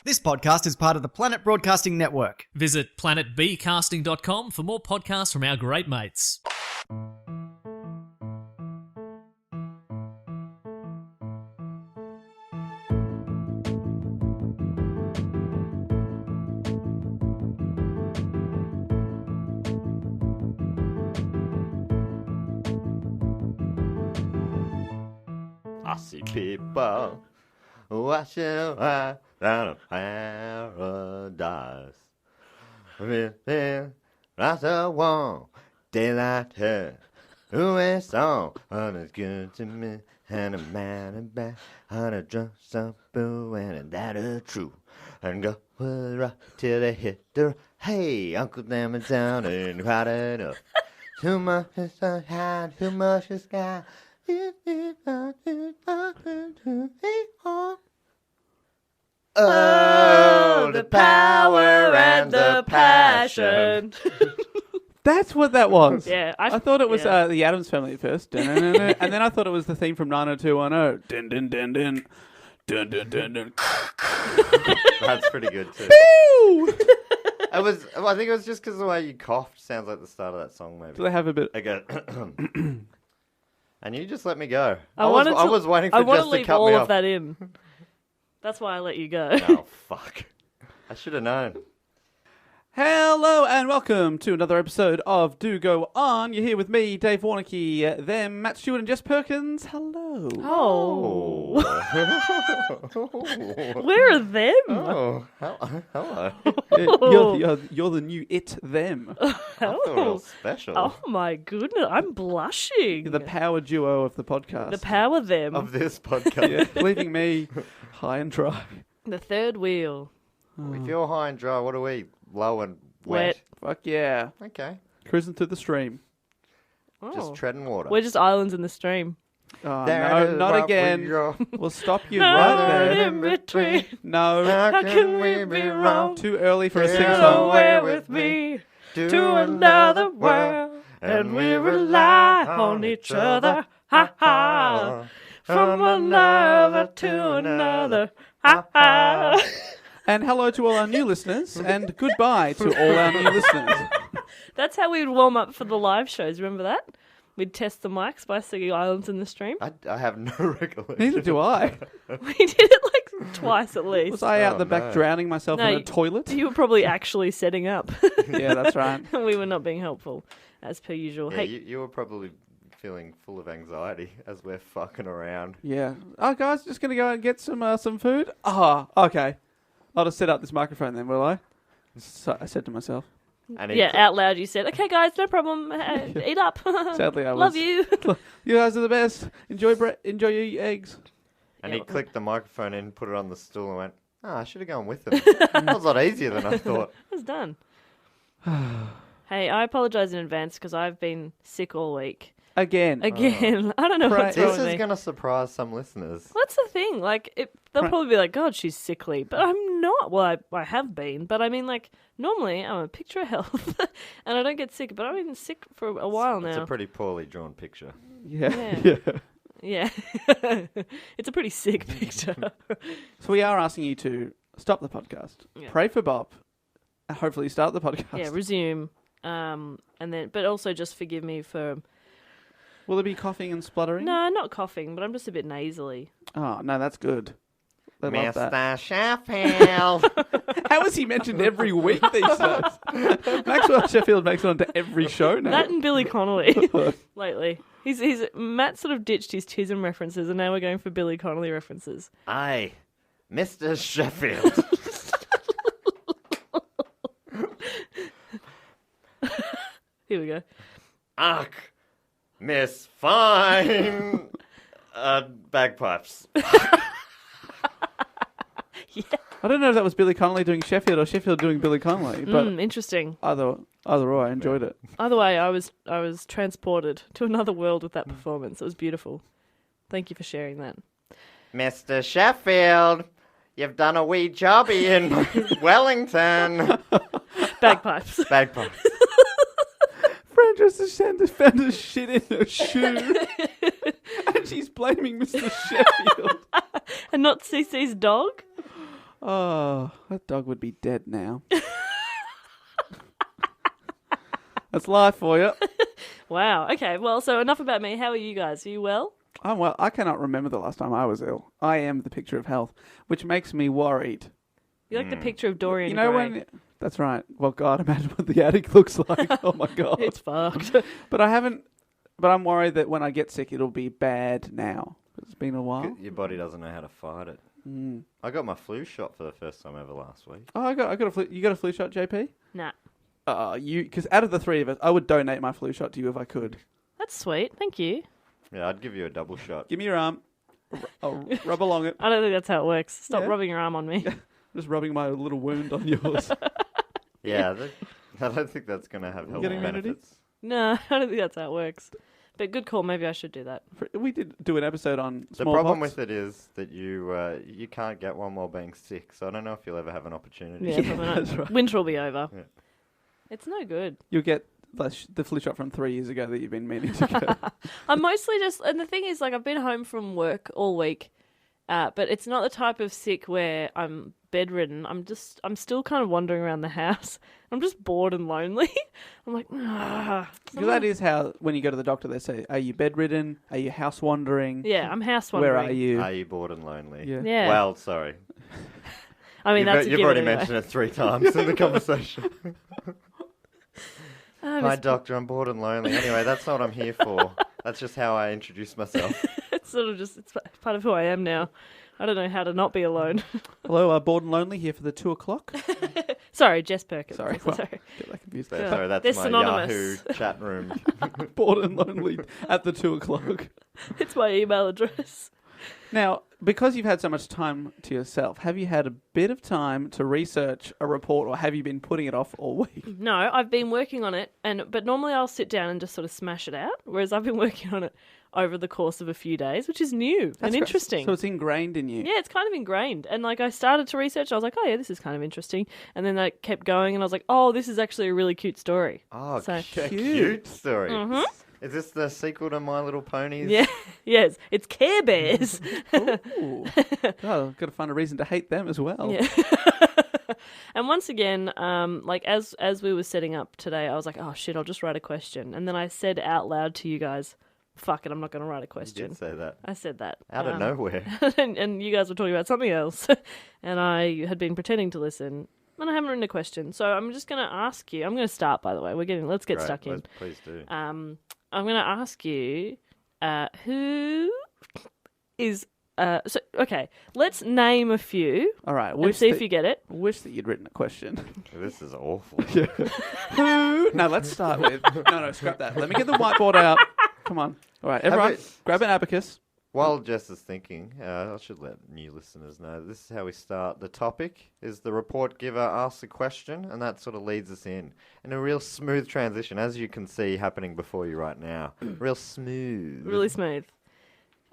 This podcast is part of the Planet Broadcasting Network. Visit planetbcasting.com for more podcasts from our great mates. I see people watching down a paradise. That's a one daylight here. Who is song? And it's good to me. And a man and back. And a drunk some boo. And that is true. And go right till they hit the. Hey, Uncle Sam is down and crowded up. Too much is sunshine, too much is sky. Oh, the power and the passion. That's what that was. Yeah, I thought it was the Addams Family at first, and then I thought it was the theme from 90210. Dun dun dun dun dun dun dun dun. That's pretty good too. I think it was just because the way you coughed sounds like the start of that song. Maybe. Do they have a bit? Again. And you just let me go. I was waiting for Jess to cut me off. I want to leave all of that in. That's why I let you go. Oh, fuck. I should have known. Hello and welcome to another episode of Do Go On. You're here with me, Dave Warnicky, them, Matt Stewart and Jess Perkins. Hello. Oh. Where are them? Oh, hello. You're the new it, them. I feel real special. Oh my goodness, I'm blushing. You're the power duo of the podcast. The power them. Of this podcast. Yeah, leaving me high and dry. The third wheel. If you're high and dry, what are we? Low and Wet. Fuck yeah. Okay. Cruising through the stream. Oh. Just treading water. We're just islands in the stream. Oh, There no, is not what again. we are. We'll stop you No, right there. in between. No. How can we be wrong? Too early for a Sail sing-song. Away with me to another world, and we rely on each other. Ha ha. From another to another. Ha ha. And hello to all our new listeners, and goodbye to all our new listeners. That's how we'd warm up for the live shows. Remember that? We'd test the mics by singing Islands in the Stream. I have no recollection. Neither do I. We did it like twice at least. Was I out Oh, the back no. drowning myself No, in a toilet? You were probably actually setting up. Yeah, that's right. We were not being helpful, as per usual. Yeah, Hey, you were probably feeling full of anxiety as we're fucking around. Yeah. Oh, guys, just going to go and get some food? Oh, okay. I'll just set up this microphone then, will I? So I said to myself. And yeah, out loud you said, "Okay, guys, no problem. Eat up. Sadly, I Love was. you." You guys are the best. Enjoy your eggs. And Yeah, he well- clicked the microphone in, put it on the stool, and went, "Oh, I should have gone with him." That was a lot easier than I thought. It was done. Hey, I apologise in advance because I've been sick all week. Again. I don't know what's wrong This with is me. going to surprise some listeners. What's the thing? Like, they'll Right. probably be like, "God, she's sickly," but I'm not. Well, I have been, but I mean, like, normally I'm a picture of health, and I don't get sick. But I've been sick for a while now. It's a pretty poorly drawn picture. Yeah. Yeah. Yeah. Yeah, it's a pretty sick picture. So we are asking you to stop the podcast, Yeah. pray for Bob, and hopefully start the podcast. Yeah, resume, and then, but also just forgive me for. Will there be coughing and spluttering? No, not coughing, but I'm just a bit nasally. Oh, no, that's good. They love that. Mr. Sheffield. How is he mentioned every week these days? Maxwell Sheffield makes it onto every show now. That and Billy Connolly lately. He's Matt sort of ditched his Chisholm references, and now we're going for Billy Connolly references. Aye, Mr. Sheffield. Here we go. Ach, Miss Fine. Bagpipes. Yeah. I don't know if that was Billy Connolly doing Sheffield or Sheffield doing Billy Connolly, but Interesting. either or, I enjoyed it. Either way, I was transported to another world with that performance. It was beautiful. Thank you for sharing that. Mr. Sheffield, you've done a wee jobby in Wellington. Bagpipes. Bagpipes. Fran just found a shit in her shoe. And she's blaming Mr. Sheffield. And not CC's dog? Oh, that dog would be dead now. That's life for you. Wow. Okay. Well, so enough about me. How are you guys? Are you well? I'm well. I cannot remember the last time I was ill. I am the picture of health, which makes me worried. You like the picture of Dorian You know Gray. when? That's right. Well, God, imagine what the attic looks like. Oh my God. It's fucked. But I haven't. But I'm worried that when I get sick, it'll be bad now. It's been a while. Your body doesn't know how to fight it. I got my flu shot for the first time ever last week. Oh, I got a flu. You got a flu shot, JP? Nah. Because out of the three of us, I would donate my flu shot to you if I could. That's sweet. Thank you. Yeah, I'd give you a double shot. Give me your arm. I'll rub along it. I don't think that's how it works. Stop Yeah. rubbing your arm on me. Just rubbing my little wound on yours. Yeah, I don't think that's going to have health Getting immunity? benefits. No, I don't think that's how it works. But good call. Maybe I should do that. We did do an episode on The smallpox. problem with it is that you can't get one while being sick, so I don't know if you'll ever have an opportunity. Yeah, probably not. that's right. Winter will be over. Yeah. It's no good. You'll get the flu shot from 3 years ago that you've been meaning to get. I'm mostly just, and the thing is, like, I've been home from work all week, but it's not the type of sick where I'm bedridden. I'm still kind of wandering around the house. I'm just bored and lonely. I'm like, Because that is how, when you go to the doctor, they say, are you bedridden? Are you house wandering? yeah, I'm house wandering. Where are you? Are you bored and lonely? Yeah. Yeah. Well, sorry. I mean, that's a You've given already anyway. mentioned it 3 times in the conversation. Oh, Hi, it's- doctor, I'm bored and lonely. Anyway, that's not what I'm here for. That's just how I introduce myself. It's sort of just, it's part of who I am now. I don't know how to not be alone. Hello, bored and lonely here for the 2 o'clock. Sorry, Jess Perkins. Sorry, well, get that confused. So, Yeah. sorry, that's They're my synonymous. Yahoo chat room. Bored and lonely at the 2 o'clock. It's my email address. Now, because you've had so much time to yourself, have you had a bit of time to research a report, or have you been putting it off all week? No, I've been working on it, but normally I'll sit down and just sort of smash it out, whereas I've been working on it over the course of a few days, which is new and That's great. interesting. So it's ingrained in you. Yeah, it's kind of ingrained. And like I started to research, I was like, oh yeah, this is kind of interesting. And then I kept going and I was like, oh, this is actually a really cute story. Oh, So- cute story. Is this the sequel to My Little Ponies? Yeah, yes, it's Care Bears. Ooh. Oh, got to find a reason to hate them as well. Yeah. And once again, like as we were setting up today, I was like, oh shit, I'll just write a question. And then I said out loud to you guys, fuck it, I'm not going to write a You question. did say that. I said that. Out of nowhere. and you guys were talking about something else. And I had been pretending to listen. And I haven't written a question. So I'm just going to ask you. I'm going to start, by the way. Let's get Great, stuck in. Please do. I'm going to ask you, who is... okay, let's name a few All right. and see if you get it. Wish that you'd written a question. This is awful. Who? No, let's start with... No, scrap that. Let me get the whiteboard out. Come on. All right, everyone, we- grab an abacus. While Jess is thinking, I should let new listeners know this is how we start. The topic is the report giver asks a question, and that sort of leads us in a real smooth transition, as you can see happening before you right now. Real smooth. Really smooth.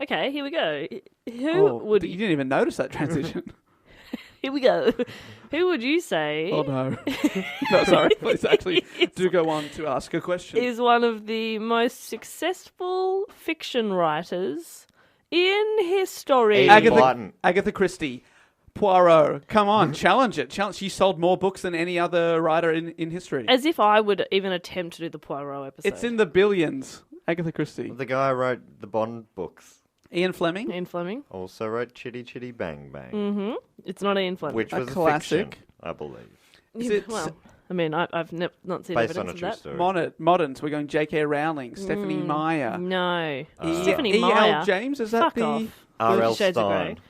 Okay, here we go. Who would... You didn't even notice that transition. Here we go. Who would you say... Oh, no. No, sorry. Please actually do go on to ask a question. is one of the most successful fiction writers in history. Enid Blyton. Agatha Christie. Poirot. Come on, challenge it. She sold more books than any other writer in history. As if I would even attempt to do the Poirot episode. It's in the billions. Agatha Christie. The guy who wrote the Bond books Ian Fleming. Ian Fleming. also wrote Chitty Chitty Bang Bang, Mm-hmm. It's not Ian Fleming. which A was classic. fiction, I believe. Is it Well, I mean, I've not seen Based evidence on a of true that. story. Moderns. We're going J.K. Rowling, Stephanie Meyer. No. E- Stephanie E.L. Meyer. James, is that Fuck the... off. R.L. Shades of Stein. Grey.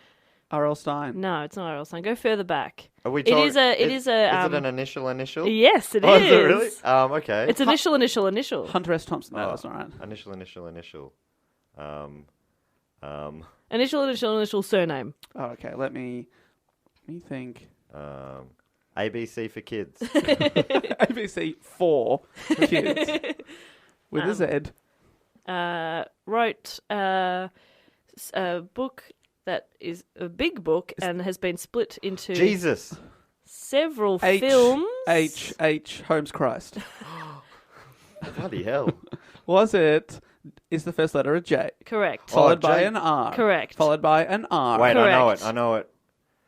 R.L. Stein. No, it's not R.L. Stein. Go further back. Are we It is a... Is it an initial? Yes, it is. Oh, is it really? Okay. It's initial. Hunter S. Thompson. No, Oh. that's not right. Initial. Initial surname. Oh, okay. Let me think. ABC for kids. ABC 4 for kids. With a Z. Wrote a book that is a big book and has been split into Jesus. several H. films. H. Holmes Christ. Bloody hell. Is the first letter a J? Correct. Oh, Followed by J. an R. Correct. Followed by an R. Wait, Correct. I know it.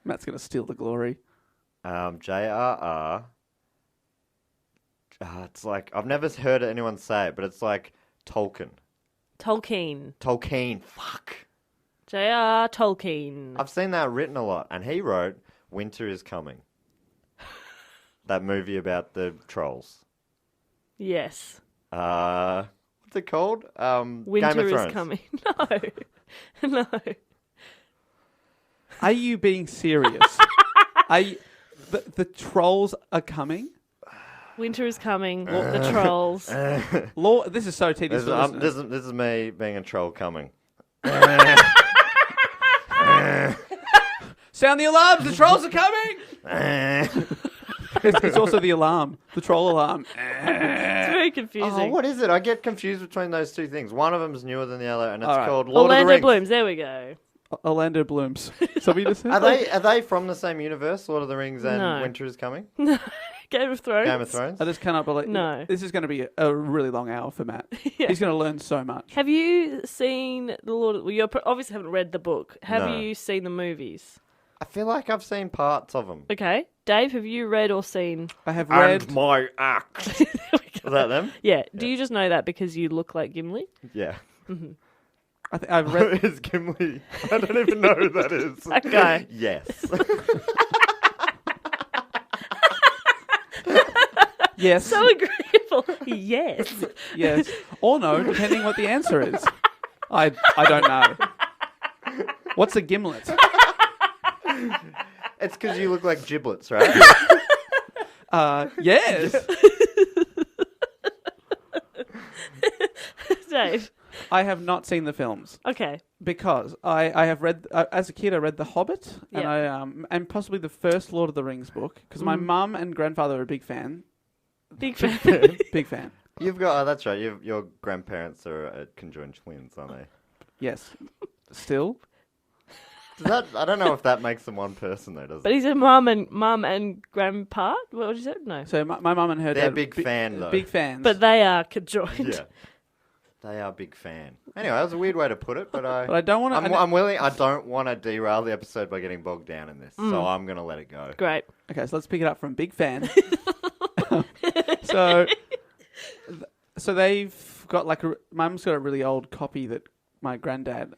Matt's going to steal the glory. JRR. It's like, I've never heard anyone say it, but it's like Tolkien. Tolkien. Fuck. JRR Tolkien. I've seen that written a lot, and he wrote Winter is Coming. That movie about the trolls. Yes. What's it called? Game Winter of is Thrones. coming. No. Are you being serious? The trolls are coming? Winter is coming. The trolls. This is so tedious. This is me being a troll coming. Sound the alarms! The trolls are coming! It's also the alarm. The troll alarm. It's very confusing. Oh, what is it? I get confused between those two things. One of them is newer than the other, and it's All right. called Lord Orlando of the Rings. Blooms. There we go. Orlando Blooms. Something to say? Are they from the same universe, Lord of the Rings and No. Winter is Coming? Game of Thrones. Game of Thrones? I just cannot believe. No. This is going to be a really long hour for Matt. Yeah. He's going to learn so much. Have you seen the Lord? Well, you obviously haven't read the book. Have No. you seen the movies? I feel like I've seen parts of them. Okay, Dave, have you read or seen? I have read. And my axe. There we go. Was that them? Yeah. Do you just know that because you look like Gimli? Yeah. I've read. Who is Gimli? I don't even know who that is. That guy. Yes. Yes. So agreeable. Yes. Yes. Or no, depending what the answer is. I don't know. What's a gimlet? It's because you look like giblets, right? Yes. Dave. I have not seen the films Okay. because I have read as a kid. I read The Hobbit and Yeah. and possibly the first Lord of the Rings book because my mum and grandfather are a big fan. Big fan. Big fan. You've got, oh, that's right. Your grandparents are conjoined twins, aren't they? Yes. Still. Does that? I don't know if that makes them one person though, does But it? he's a mum and grandpa. What did you say? No. So my mum and her They're dad big fan though. Big fans. But they are conjoined. Yeah. They are a big fan. Anyway, that was a weird way to put it, but I don't want to. I'm willing. I don't want to derail the episode by getting bogged down in this, so I'm going to let it go. Great. Okay, so let's pick it up from big fan. So they've got like mum's got a really old copy that my granddad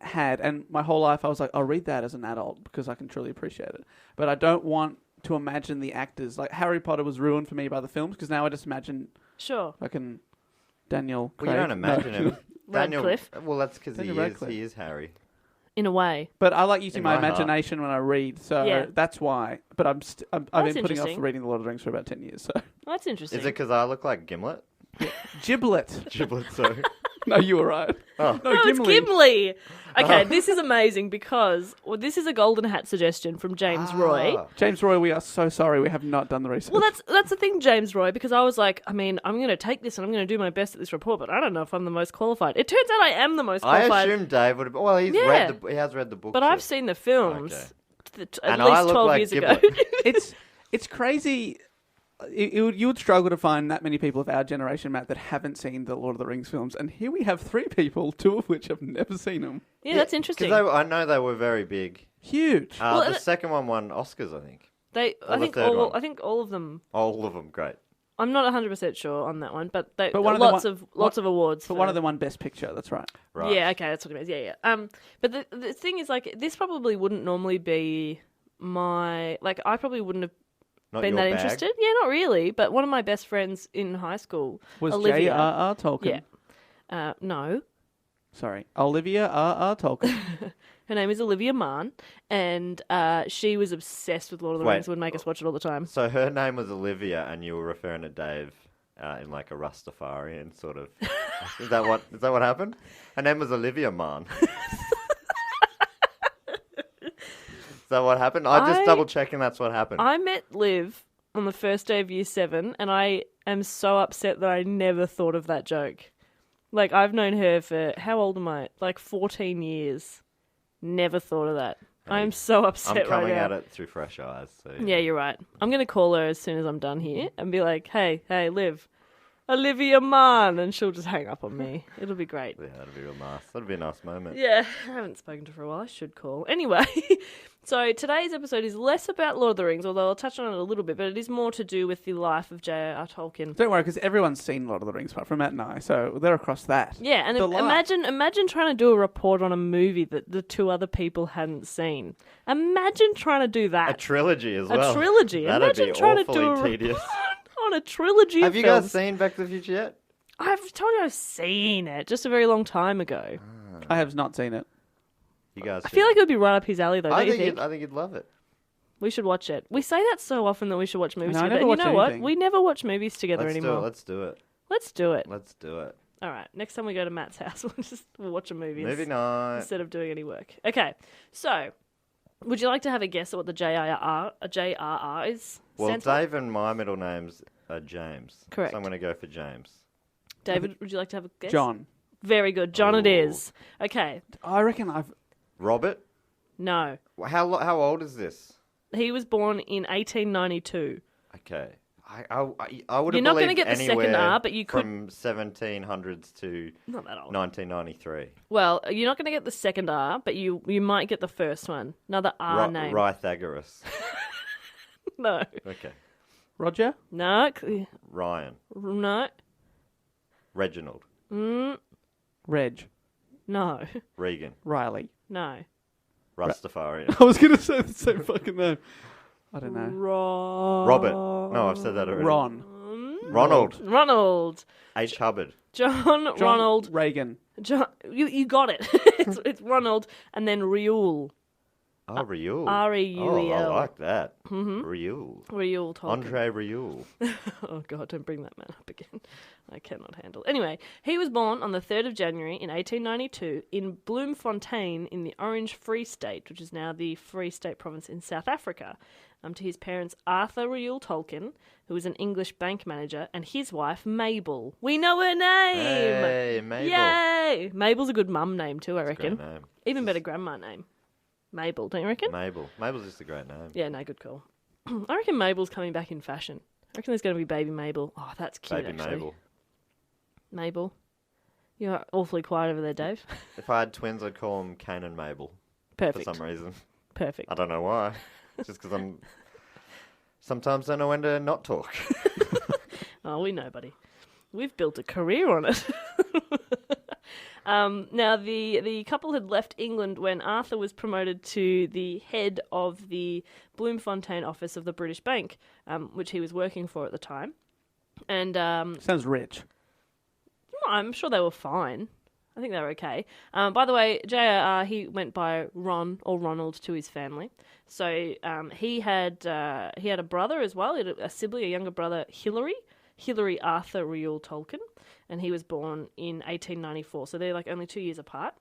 had, and my whole life I was like, I'll read that as an adult because I can truly appreciate it. But I don't want to imagine the actors. Like Harry Potter was ruined for me by the films because now I just imagine Sure. fucking Daniel Craig. Well, you don't imagine him. Daniel, Radcliffe. well, that's because Daniel he Radcliffe. is Harry. In a way. But I like using In my my heart. imagination when I read, so Yeah. that's why. But I've That's been putting off interesting. reading The Lord of the Rings for about 10 years. So That's interesting. Is it because I look like Gimlet? Giblet. Giblet, sorry. No, you were right. Oh. No, it's Gimli. Okay, this is amazing because this is a golden hat suggestion from James Roy. Ah. James Roy, we are so sorry we have not done the research. Well, that's the thing, James Roy, because I was like, I mean, I'm going to take this and I'm going to do my best at this report, but I don't know if I'm the most qualified. It turns out I am the most I qualified. assumed Dave would have. Well, he has read the book. But I've seen the films at And I least look 12 like years ago. Giblet. It's crazy. You would struggle to find that many people of our generation, Matt, that haven't seen the Lord of the Rings films. And here we have 3 people, 2 of which have never seen them. Yeah, that's interesting. Because I know they were very big. Huge. The second one won Oscars, I think. I the third one. think all of them. All of them, great. I'm not 100% sure on that one, but one of them lots of awards. But one of them won Best Picture, that's right. Right. Yeah, okay, that's what it means. Yeah. But the thing is, like, this probably wouldn't normally be I probably wouldn't have Not been your that bag. interested. Yeah, not really. But one of my best friends in high school Was Olivia. JRR Tolkien. Yeah. No. Sorry. Olivia R.R. Tolkien. Her name is Olivia Mann, and she was obsessed with Lord of the Wait. Rings. Would make us watch it all the time. So her name was Olivia, and you were referring to Dave in like a Rastafarian sort of. Is that what happened? Her name was Olivia Mann. Is that what happened? I'm just double checking that's what happened. I met Liv on the first day of year 7, and I am so upset that I never thought of that joke. Like, I've known her for, how old am I? Like 14 years. Never thought of that. I'm so upset I'm coming right now. at it through fresh eyes. So, Yeah, you're right. I'm going to call her as soon as I'm done here and be like, hey, Liv, Olivia Munn, and she'll just hang up on me. It'll be great. Yeah, that'd be real nice. That'd be a nice moment. Yeah, I haven't spoken to her for a while. I should call. Anyway, so today's episode is less about Lord of the Rings, although I'll touch on it a little bit, but it is more to do with the life of JRR Tolkien. Don't worry, because everyone's seen Lord of the Rings apart from Matt and I, so they're across that. Yeah, and The life. imagine trying to do a report on a movie that the two other people hadn't seen. Imagine trying to do that. A trilogy as well. A trilogy. That'd Imagine be trying to awfully do a tedious. on a trilogy Have of you films. guys seen Back to the Future yet? I've told you I've seen it just a very long time ago. I have not seen it. You guys. I feel like it would be right up his alley, though. I Don't you think think? I think you'd love it. We should watch it. We say that so often that we should watch movies I together. never And you watch know what? anything. We never watch movies together Let's anymore. do it. Let's do it. Let's do it. Let's do it. All right. Next time we go to Matt's house, we'll watch a movie Movie night. instead of doing any work. Okay. So, would you like to have a guess at what the JRR is? Well, stands for? Dave and my middle names are James. Correct. So I'm going to go for James. David, would you like to have a guess? John. Very good. John it Ooh. is. Okay. I reckon I've... Robert. No. How old is this? He was born in 1892. Okay. I would have You're not gonna believed get the second anywhere R, but you could- from 1700s to Not that old. 1993. Well, you're not going to get the second R, but you might get the first one. Another R name. Pythagoras. No. Okay. Roger? No. Ryan. No. Reginald. Reg. No. Regan. Riley. No. Rastafarian. I was going to say the same fucking name. I don't know. Robert. No, I've said that already. Ron. Ronald. H. Hubbard. John Ronald. Reagan. John. You got it. it's Ronald, and then Riul. Oh, Riul. R-E-U-E-L. Oh, I like that. Mm-hmm. Riul. Riul Tolkien. Andre Riul. Oh, God, don't bring that man up again. I cannot handle. Anyway, he was born on the 3rd of January in 1892 in Bloemfontein in the Orange Free State, which is now the Free State province in South Africa, to his parents Arthur Riul Tolkien, who was an English bank manager, and his wife Mabel. We know her name! Hey, Mabel. Yay! Mabel's a good mum name too, I reckon. Great name. Even better grandma name. Mabel, don't you reckon? Mabel. Mabel's just a great name. Yeah, no, good call. I reckon Mabel's coming back in fashion. I reckon there's going to be baby Mabel. Oh, that's cute, Baby actually. Mabel. Mabel. You're awfully quiet over there, Dave. If I had twins, I'd call them Cain and Mabel. Perfect. For some reason. Perfect. I don't know why. Just because I'm... Sometimes don't know when to not talk. Oh, we know, buddy. We've built a career on it. Now, the couple had left England when Arthur was promoted to the head of the Bloemfontein office of the British Bank, which he was working for at the time. And Sounds rich. I'm sure they were fine. I think they were okay. By the way, JRR, he went by Ron or Ronald to his family. So he had a brother as well, he had a sibling, a younger brother, Hilary Arthur Riul Tolkien, and he was born in 1894. So they're like only 2 years apart.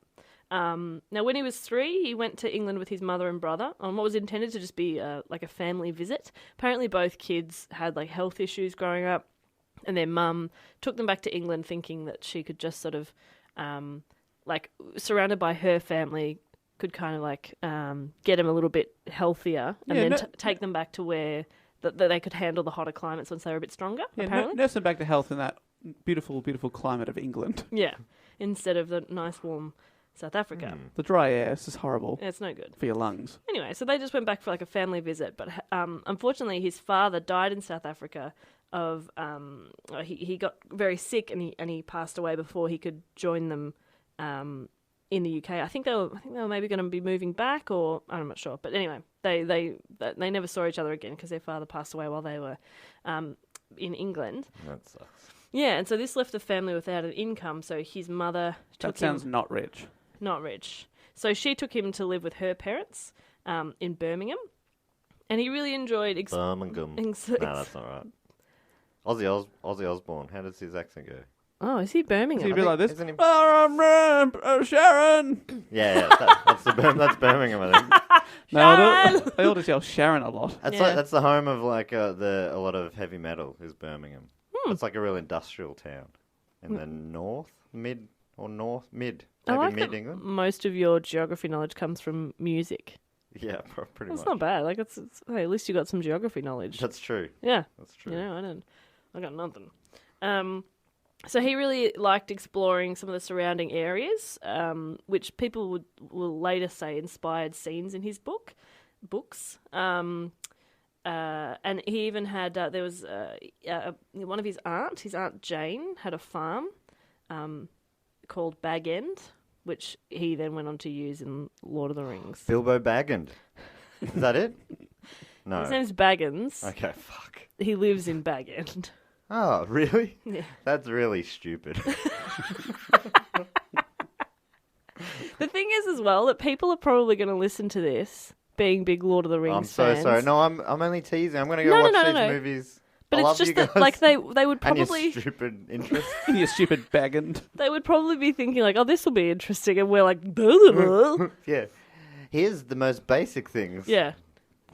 Now, when he was 3, he went to England with his mother and brother on what was intended to just be like a family visit. Apparently, both kids had like health issues growing up, and their mum took them back to England thinking that she could just sort of, like, surrounded by her family, could kind of like get them a little bit healthier and Yeah, then take them back to where that they could handle the hotter climates once they were a bit stronger, Yeah, apparently. nurse them back to health in that beautiful, beautiful climate of England. Yeah, instead of the nice, warm South Africa. The dry air is just horrible Yeah, it's no good. for your lungs. Anyway, so they just went back for like a family visit, but unfortunately his father died in South Africa of he got very sick and he passed away before he could join them in the UK. I think they were maybe going to be moving back, or I'm not sure. But anyway, they never saw each other again because their father passed away while they were in England. That sucks. Yeah, and so this left the family without an income. So his mother took That sounds him, not rich. not rich. So she took him to live with her parents in Birmingham, and he really enjoyed. Birmingham. No, that's not right. Ozzy Osbourne. How does his accent go? Oh, is he Birmingham? So you'd be like this. Isn't he- Sharon! Yeah, that's Birmingham, I think. No, they all just yell Sharon a lot. That's Yeah. that's the home of like a lot of heavy metal is Birmingham. It's like a real industrial town in the mid, I maybe like mid that England. most of your geography knowledge comes from music. Yeah, pretty That's much. not bad. Like hey, at least you got some geography knowledge. That's true. Yeah. That's true. You know, I got nothing. So he really liked exploring some of the surrounding areas, which people will later say inspired scenes in his books. And he even had there was one of his Aunt Jane, had a farm called Bag End, which he then went on to use in Lord of the Rings. Bilbo Baggins. Is that it? No. His name's Baggins. Okay, fuck. He lives in Bag End. Oh, really? Yeah. That's really stupid. The thing is, as well, that people are probably going to listen to this, being big Lord of the Rings I'm so fans. sorry. No, I'm only teasing. I'm going to go watch these movies. But I it's love just you that, guys. like, they would And your probably stupid interest. You stupid baggand. they would probably be thinking like, oh, this will be interesting, and we're like, blah, blah, blah. Yeah. Here's the most basic things. Yeah.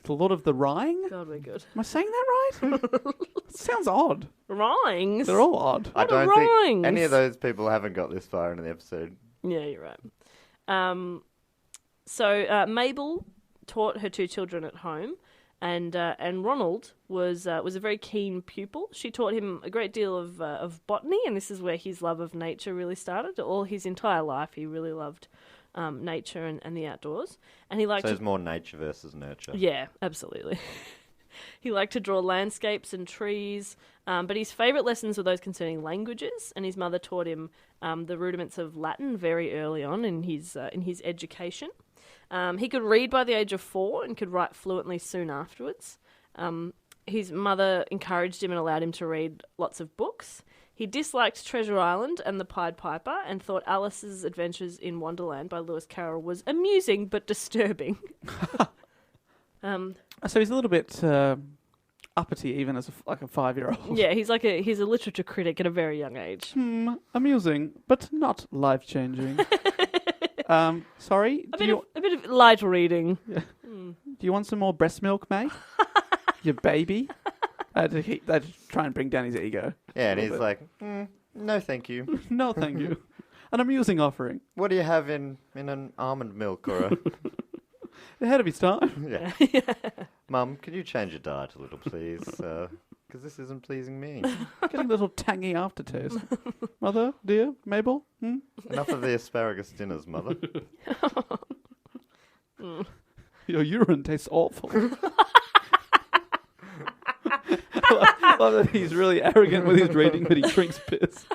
The Lord of the Rhine? God, we're good. Am I saying that right? Sounds odd. Rings. They're all odd. I What don't are think rhymes? any of those people haven't got this far into the episode. Yeah, you're right. So Mabel taught her two children at home, and Ronald was a very keen pupil. She taught him a great deal of botany, and this is where his love of nature really started. All his entire life, he really loved nature and the outdoors, and he liked. So it's more nature versus nurture. Yeah, absolutely. He liked to draw landscapes and trees, but his favourite lessons were those concerning languages, and his mother taught him the rudiments of Latin very early on in his education. He could read by the age of 4 and could write fluently soon afterwards. His mother encouraged him and allowed him to read lots of books. He disliked Treasure Island and the Pied Piper and thought Alice's Adventures in Wonderland by Lewis Carroll was amusing but disturbing. So he's a little bit uppity, even as a 5-year-old. Yeah, he's a literature critic at a very young age. Amusing, but not life-changing. Sorry, A bit of light reading. do you want some more breast milk, mate? Your baby? I had to try and bring down his ego. Yeah, and he's like, no, thank you. No, thank you. An amusing offering. What do you have in an almond milk or a... Ahead of his time. Yeah. Mum, can you change your diet a little, please? Because this isn't pleasing me. Getting a little tangy aftertaste. Mother, dear, Mabel? Enough of the asparagus dinners, Mother. Your urine tastes awful. I love that he's really arrogant with his reading, but he drinks piss.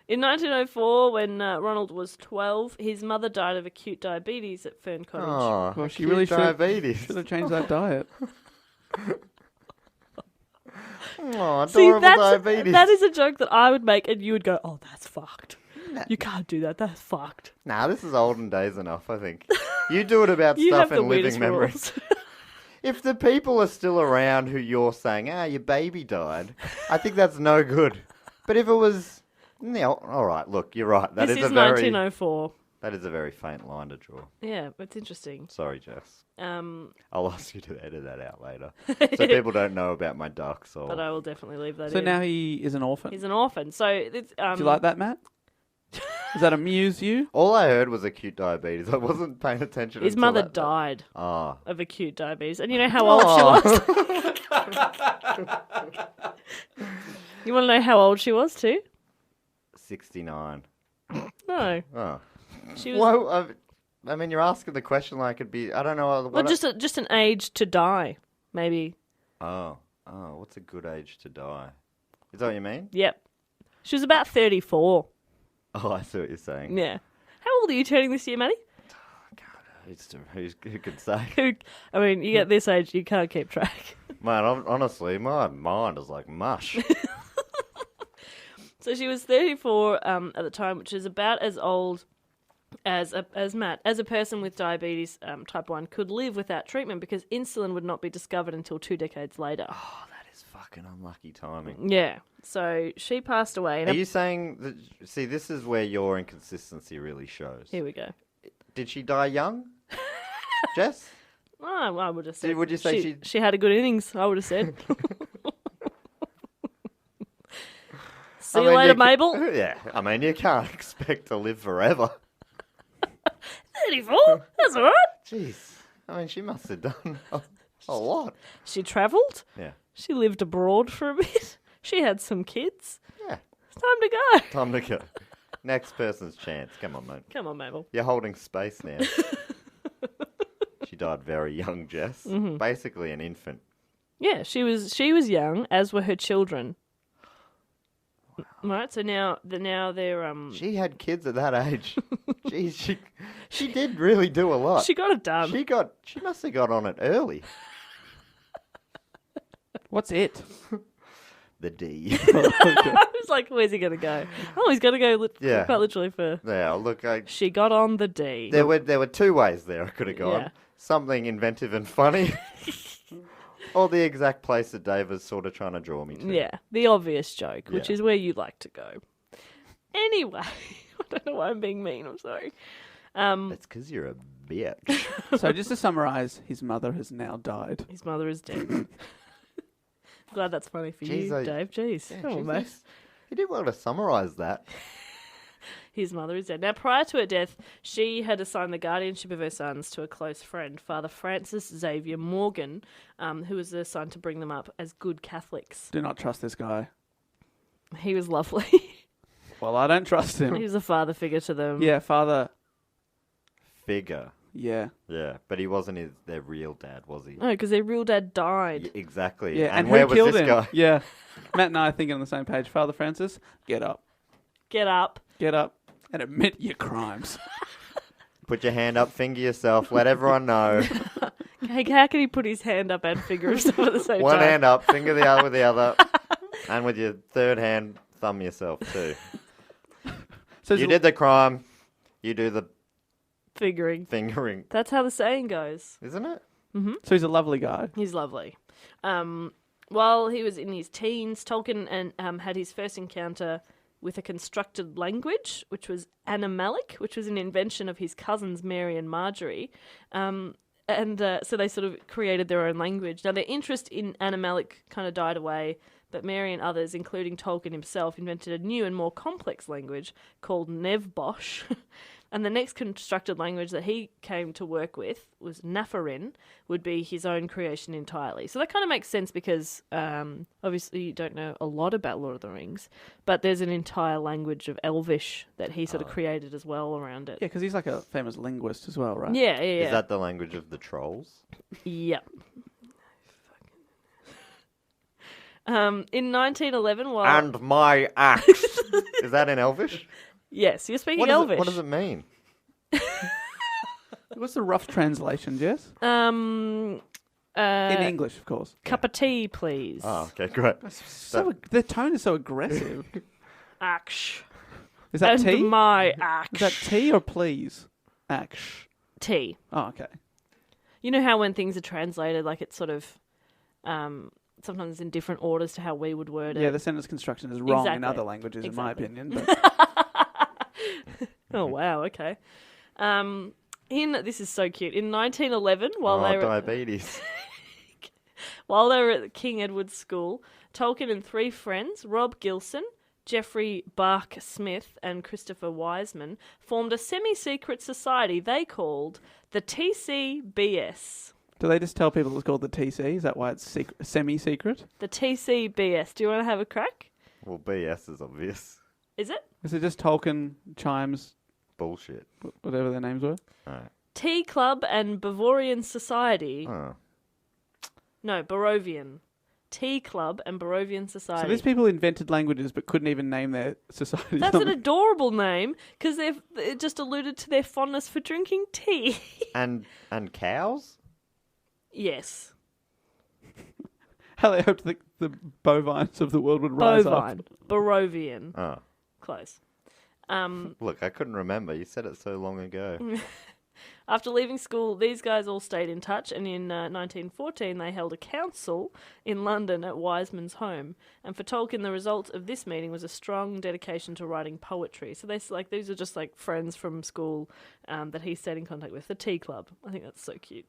In 1904, when Ronald was 12, his mother died of acute diabetes at Fern Cottage. Oh, Well, she really diabetes. should have changed that diet. Oh, See, adorable diabetes. that is a joke that I would make, and you would go, "Oh, that's fucked. You can't do that. That's fucked." Nah, this is olden days enough, I think. You do it about You stuff have the and living weirdest memories. rules. If the people are still around who you're saying, your baby died, I think that's no good. But if it was, all right, look, you're right. This is 1904. That is a very faint line to draw. Yeah, it's interesting. Sorry, Jess. Um, I'll ask you to edit that out later, so people don't know about my dark soul. but I will definitely leave that So in. now he is an orphan. He's an orphan. So it's, Do you like that, Matt? Does that amuse you? All I heard was acute diabetes. I wasn't paying attention. his until mother that. died Ah. of acute diabetes, and you know how old she was. You want to know how old she was too? 69. No, Oh. she was. Well, I mean, you're asking the question like it'd be, I don't know. Well, just an age to die, maybe. Oh, what's a good age to die? Is that what you mean? Yep. She was about 34. Oh, I see what you're saying. Yeah. How old are you turning this year, Maddie? Who could say? I mean, you get this age, you can't keep track. Man, honestly, my mind is like mush. So she was 34 at the time, which is about as old as Matt, as a person with diabetes type 1 could live without treatment, because insulin would not be discovered until 2 decades later. Oh, that is fucking unlucky timing. Yeah. So she passed away. Are you saying that? See, this is where your inconsistency really shows. Here we go. Did she die young, Jess? Oh, I would have said. Would you say she had a good innings? I would have said. See you later, Mabel. Yeah, I mean, you can't expect to live forever. 34? That's all right. Jeez, I mean, she must have done A lot. She travelled. Yeah. She lived abroad for a bit. She had some kids. Yeah. It's time to go. Time to go. Next person's chance. Come on, mate. Come on, Mabel. You're holding space now. She died very young, Jess. Basically an infant. Yeah, she was young, as were her children. Wow. Right, so now they're She had kids at that age. Jeez, she did really do a lot. she got it done. She must have got on it early. What's it? The D. I was like, where's he gonna go? Oh, he's gonna go Yeah. quite literally for. Yeah, look, She got on the D. there were two ways there I could have gone. Yeah. Something inventive and funny. Or the exact place that Dave was sort of trying to draw me to. Yeah, the obvious joke, which Yeah. is where you like to go. Anyway, I don't know why I'm being mean. I'm sorry. That's because you're a bitch. So just to summarise, his mother has now died. His mother is dead. Glad that's funny for Jeez, you, Dave. Jeez. Come on, mate. You did well to summarise that. His mother is dead. Now, prior to her death, she had assigned the guardianship of her sons to a close friend, Father Francis Xavier Morgan, who was assigned to bring them up as good Catholics. Do not trust this guy. He was lovely. Well, I don't trust He him. was a father figure to them. Yeah, father. Figure. Yeah. Yeah, but he wasn't their real dad, was he? No, because their real dad died. Yeah, exactly. Yeah, and where who was killed this him? guy? Yeah. Matt and I are thinking on the same page. Father Francis, get up. Get up. Get up and admit your crimes. Put your hand up, finger yourself, let everyone know. Hey, how can he put his hand up and figure himself at the same One time? hand up, finger the other with the other, and with your third hand, thumb yourself too. So You did the crime, you do the Figuring. fingering, That's how the saying goes. isn't it? So he's a lovely guy. He's lovely. While he was in his teens, Tolkien had his first encounter with a constructed language, which was animalic, which was an invention of his cousins Mary and Marjorie. So they sort of created their own language. Now, their interest in animalic kind of died away, but Mary and others, including Tolkien himself, invented a new and more complex language called Nevbosh. And the next constructed language that he came to work with was Nafarin, would be his own creation entirely. So that kind of makes sense because obviously you don't know a lot about Lord of the Rings, but there's an entire language of Elvish that he sort of created as well around it. Yeah, because he's like a famous linguist as well, right? Yeah. Is that the language of the trolls? Yep. In 1911, while... And my axe. Is that in Elvish? Yes, you're speaking What does Elvish. What does it mean? What's the rough translation, Jess? In English, of course. Cup of tea, please. Oh, okay, great. So the tone is so aggressive. Ash. Is that And tea? my ash. Is that tea or please? Ash. Tea. Oh, okay. You know how when things are translated, like it's sort of sometimes in different orders to how we would word it. Yeah, the sentence construction is wrong in Exactly. other languages, in my Exactly. opinion. But Oh wow, okay. This is so cute. In 1911, while they were diabetes. while they were at King Edward's School, Tolkien and three friends, Rob Gilson, Geoffrey Bark Smith, and Christopher Wiseman, formed a semi-secret society they called the TCBS. do they just tell people it's called the TC? Is that why it's semi-secret? The TCBS. Do you want to have a crack? Well, BS is obvious. Is it? Is it just Tolkien, Chimes, Bullshit. whatever their names were? Alright. Tea Club and Bavarian Society. Oh. No, Barovian. Tea Club and Barovian Society. So these people invented languages but couldn't even name their society. That's an adorable name because it just alluded to their fondness for drinking tea. And cows? Yes. How they hoped the bovines of the world would rise Bovine. up. Barovian. Oh. Close. Look, I couldn't remember. You said it so long ago. After leaving school, these guys all stayed in touch, and in 1914 they held a council in London at Wiseman's home. And for Tolkien, the result of this meeting was a strong dedication to writing poetry. So these are just like friends from school that he stayed in contact with. The Tea Club. I think that's so cute.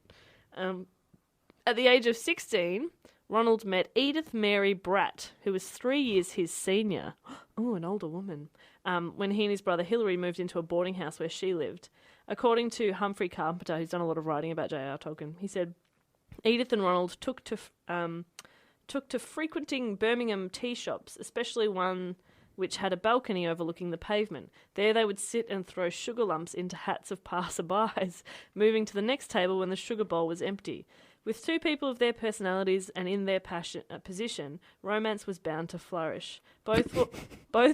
At the age of 16, Ronald met Edith Mary Bratt, who was 3 years his senior. Oh, an older woman. When he and his brother Hilary moved into a boarding house where she lived. According to Humphrey Carpenter, who's done a lot of writing about JRR Tolkien, he said, Edith and Ronald took to frequenting Birmingham tea shops, especially one which had a balcony overlooking the pavement. There they would sit and throw sugar lumps into hats of passer-bys, moving to the next table when the sugar bowl was empty. With two people of their personalities and in their position, romance was bound to flourish. Both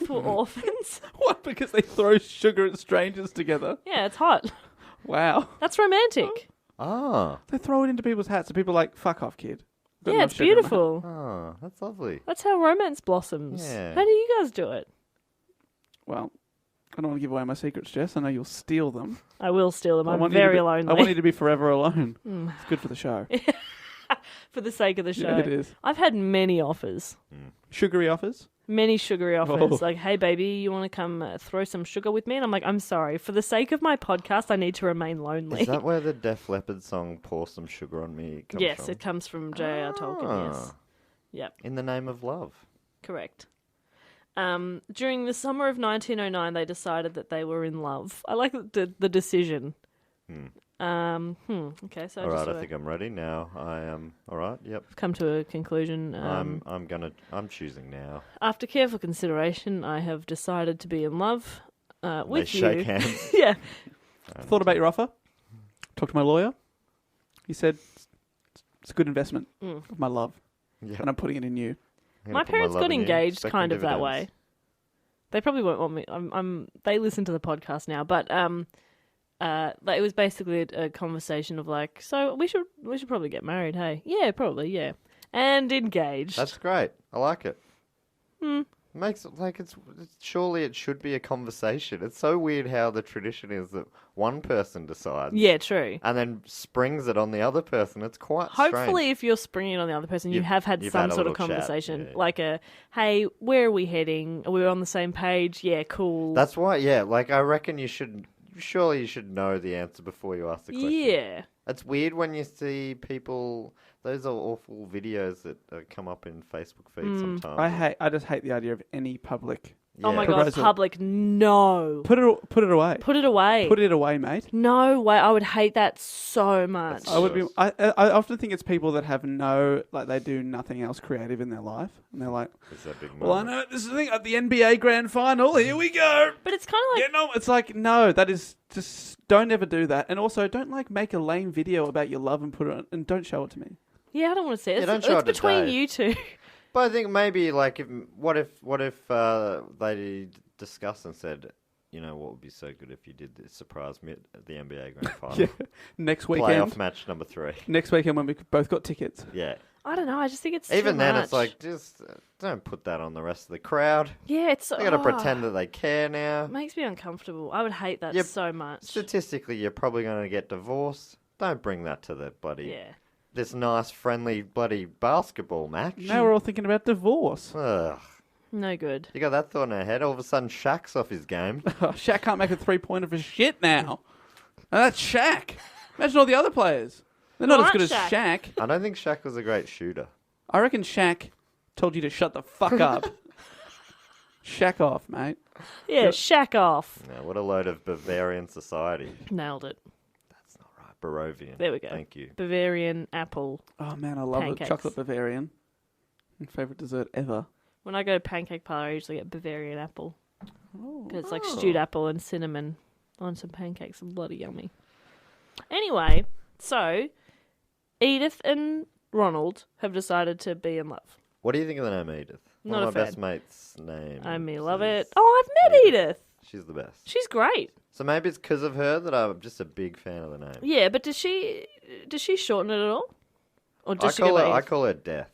were orphans. What? Because they throw sugar at strangers together? Yeah, it's hot. Wow. That's romantic. Ah. They throw it into people's hats and people are like, fuck off, kid. Got Yeah, enough it's sugar in my hat. beautiful. Oh, that's lovely. That's how romance blossoms. Yeah. How do you guys do it? Well, I don't want to give away my secrets, Jess. I know you'll steal them. I will steal them. I I'm want you to very be- lonely. I want you to be forever alone. It's good for the show. For the sake of the show. Yeah, it is. I've had many offers. Sugary offers? Many sugary offers. Oh. Like, hey, baby, you want to come throw some sugar with me? And I'm like, I'm sorry. For the sake of my podcast, I need to remain lonely. Is that where the Def Leppard song "Pour Some Sugar on Me" comes Yes, from? it comes from JRR Tolkien, yes. Ah. Yep, In the Name of Love. correct. During the summer of 1909, they decided that they were in love. I like the decision. Okay, so All right, just I think I'm ready now. I am. All right. Yep. come to a conclusion. I'm choosing now. After careful consideration, I have decided to be in love They with you. shake hands. Yeah. Thought about your offer? Talked to my lawyer. He said, it's a good investment of my love. Yep. And I'm putting it in you. I'm My gonna put parents love got in you, engaged expecting kind of that way. dividends. They probably won't want me. They listen to the podcast now, but like, it was basically a conversation of like, so we should probably get married. Hey, yeah, probably, yeah, and engaged. That's great. I like it. Makes it like surely it should be a conversation. It's so weird how the tradition is that one person decides. Yeah, true. And then springs it on the other person. It's quite Hopefully, strange. if you're springing it on the other person, you have had you've some had a sort of little chat, conversation, yeah. like hey, where are we heading? Are we on the same page? Yeah, cool. That's why, yeah. Like, I reckon surely you should know the answer before you ask the question. yeah. It's weird when you see people. Those are awful videos that come up in Facebook feeds sometimes. I just hate the idea of any public. Oh my Yeah. god, Proposal. public, no. Put it away. Put it away. Put it away, mate. No way. I would hate that so much. That's I would be. I often think it's people that have they do nothing else creative in their life, and they're like, It's that big well, I moment. know this is the thing at the NBA Grand Final. Here we go. But it's kind of like, Yeah, no, it's like no. That is just don't ever do that, and also don't like make a lame video about your love and put it on, and don't show it to me. yeah, I don't want to see it. Yeah, don't It's, show it's it to between Dave. you two. But I think maybe like what if they discussed and said, you know, what would be so good if you did this surprise me at the NBA Grand Final, Yeah. Next weekend. playoff match number 3. Next weekend when we both got tickets. Yeah. I don't know. I just think it's Even too then, much. it's like just don't put that on the rest of the crowd. yeah, it's They got to pretend that they care now. It makes me uncomfortable. I would hate that Yep. so much. Statistically, you're probably going to get divorced. Don't bring that to the bloody Yeah. this nice, friendly, bloody basketball match. Now we're all thinking about divorce. Ugh. No good. You got that thought in her head. All of a sudden, Shaq's off his game. Shaq can't make a 3-pointer for shit now. And that's Shaq. Imagine all the other players. They're not as Aren't good as Shaq. Shaq. I don't think Shaq was a great shooter. I reckon Shaq told you to shut the fuck up. Shack off, mate. Yeah, shack off. Yeah, what a load of Bavarian society. Nailed it. That's not right. Barovian. There we go. Thank you. Bavarian apple. Oh man, I love Pancakes. it. Chocolate Bavarian. My favourite dessert ever. When I go to pancake parlor, I usually get Bavarian apple. Oh. Because it's like stewed apple and cinnamon on some pancakes. And bloody yummy. Anyway, so Edith and Ronald have decided to be in love. What do you think of the name Edith? Not One a of my fan. best mates' name. I may love it. Oh, I've met Edith. She's the best. She's great. So maybe it's because of her that I'm just a big fan of the name. Yeah, but does she shorten it at all? Or I does she go by I Edith? call her Death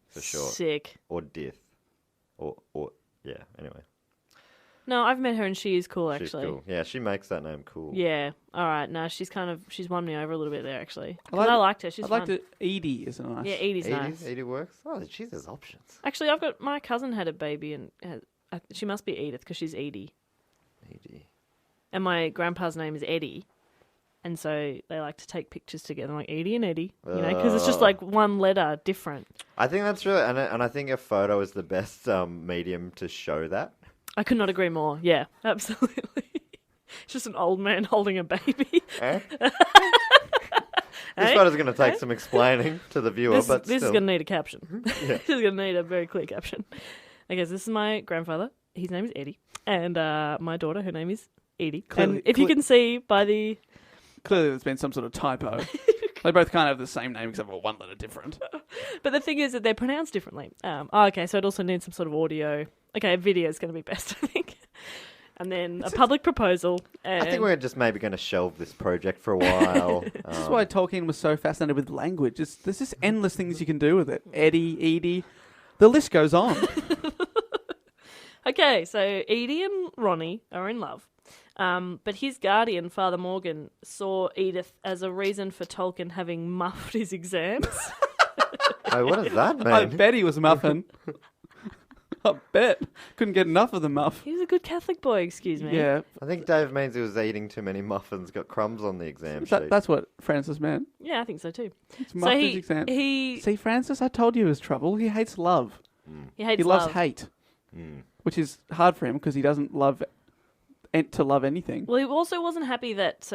for short, Sick. or Death, or yeah. Anyway, No, I've met her and she is cool, she's actually. cool. Yeah, she makes that name cool. Yeah. All right. No, she's won me over a little bit there, actually. 'Cause like I it. liked her. She's I'd like fun. to. Edie is nice. Yeah, Edie's nice. Edie works. Oh, geez, there's options. Actually, I've got my cousin had a baby and she must be Edith because she's Edie. Edie. And my grandpa's name is Eddie. And so they like to take pictures together, like Edie and Eddie, because it's just like one letter different. I think that's really, and I think a photo is the best medium to show that. I could not agree more. Yeah, absolutely. It's just an old man holding a baby. Eh? This photo's going to take some explaining to the viewer, but This is still. going to need a caption. This is going to need a very clear caption. Okay, so this is my grandfather. His name is Eddie. And my daughter, her name is Edie. Clearly- And if you can see by the... Clearly, there's been some sort of typo. They both kind of have the same name except for one letter different. But the thing is that they're pronounced differently. Okay, so it also needs some sort of audio. Okay, a video is going to be best, I think. And then a public proposal. And... I think we're just maybe going to shelve this project for a while. This is why Tolkien was so fascinated with language. There's just endless things you can do with it. Eddie, Edie. The list goes on. Okay, so Edie and Ronnie are in love. But his guardian, Father Morgan, saw Edith as a reason for Tolkien having muffed his exams. Oh, what does that mean? I bet he was muffin. I bet. Couldn't get enough of the muff. He was a good Catholic boy, excuse me. Yeah. I think Dave means he was eating too many muffins, got crumbs on the exam sheet. That's what Francis meant. Yeah, I think so too. It's muffed his exam. He See, Francis, I told you he was trouble. He hates love. hates He loves love. hate. Which is hard for him because he doesn't love to love anything. Well, he also wasn't happy that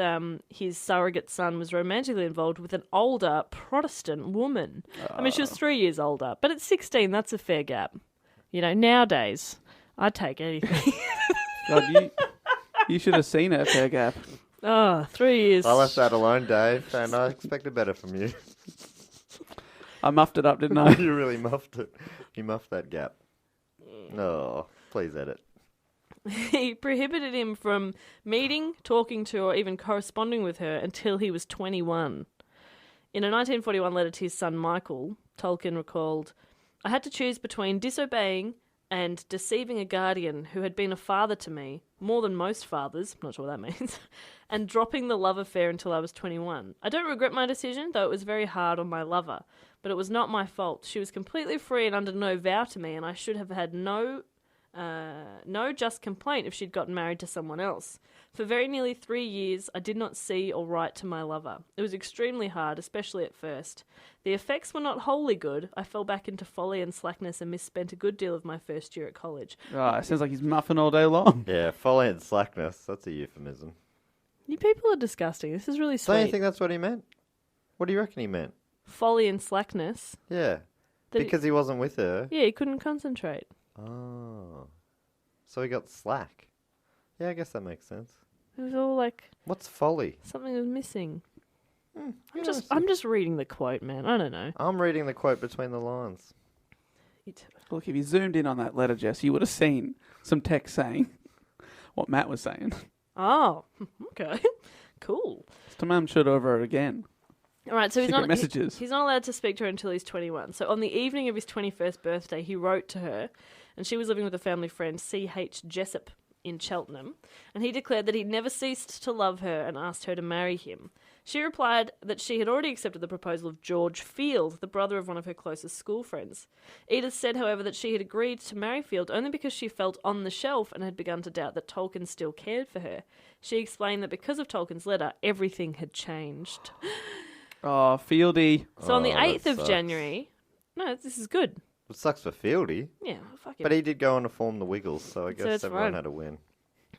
his surrogate son was romantically involved with an older Protestant woman. I mean, she was 3 years older, but at 16, that's a fair gap. You know, nowadays, I'd take anything. God, you should have seen her, fair gap. Oh, 3 years. I left that alone, Dave, and I expected better from you. I muffed it up, didn't I? You really muffed it. You muffed that gap. Oh, please edit. He prohibited him from meeting, talking to, or even corresponding with her until he was 21. In a 1941 letter to his son Michael, Tolkien recalled, "I had to choose between disobeying and deceiving a guardian who had been a father to me, more than most fathers, not sure what that means, and dropping the love affair until I was 21. I don't regret my decision, though it was very hard on my lover, but it was not my fault. She was completely free and under no vow to me, and I should have had no just complaint if she'd gotten married to someone else. For very nearly 3 years, I did not see or write to my lover. It was extremely hard, especially at first. The effects were not wholly good. I fell back into folly and slackness and misspent a good deal of my first year at college." Oh, it sounds like he's muffin all day long. Yeah, folly and slackness. That's a euphemism. You people are disgusting. This is really Don't you sweet. think that's what he meant? What do you reckon he meant? Folly and slackness. Yeah. That Because he wasn't with her. Yeah, he couldn't concentrate. Oh. So he got slack. Yeah, I guess that makes sense. It was all like What's folly? something was missing. I'm Interesting. just reading the quote, man. I don't know. I'm reading the quote between the lines. Look, if you zoomed in on that letter, Jess, you would have seen some text saying what Matt was saying. Oh, okay. Cool. So Mum should over it again. All right, so he's Secret not messages. he's not allowed to speak to her until he's 21. So on the evening of his 21st birthday, he wrote to her, and she was living with a family friend, C.H. Jessup, in Cheltenham, and he declared that he'd never ceased to love her and asked her to marry him. She replied that she had already accepted the proposal of George Field, the brother of one of her closest school friends. Edith said, however, that she had agreed to marry Field only because she felt on the shelf and had begun to doubt that Tolkien still cared for her. She explained that because of Tolkien's letter, everything had changed. Oh, Fieldy. So on the Oh, that 8th of sucks. January... No, this is good. It sucks for Fieldy. Yeah, fuck it. But he did go on to form the Wiggles, so I So guess it's everyone fine. had a win.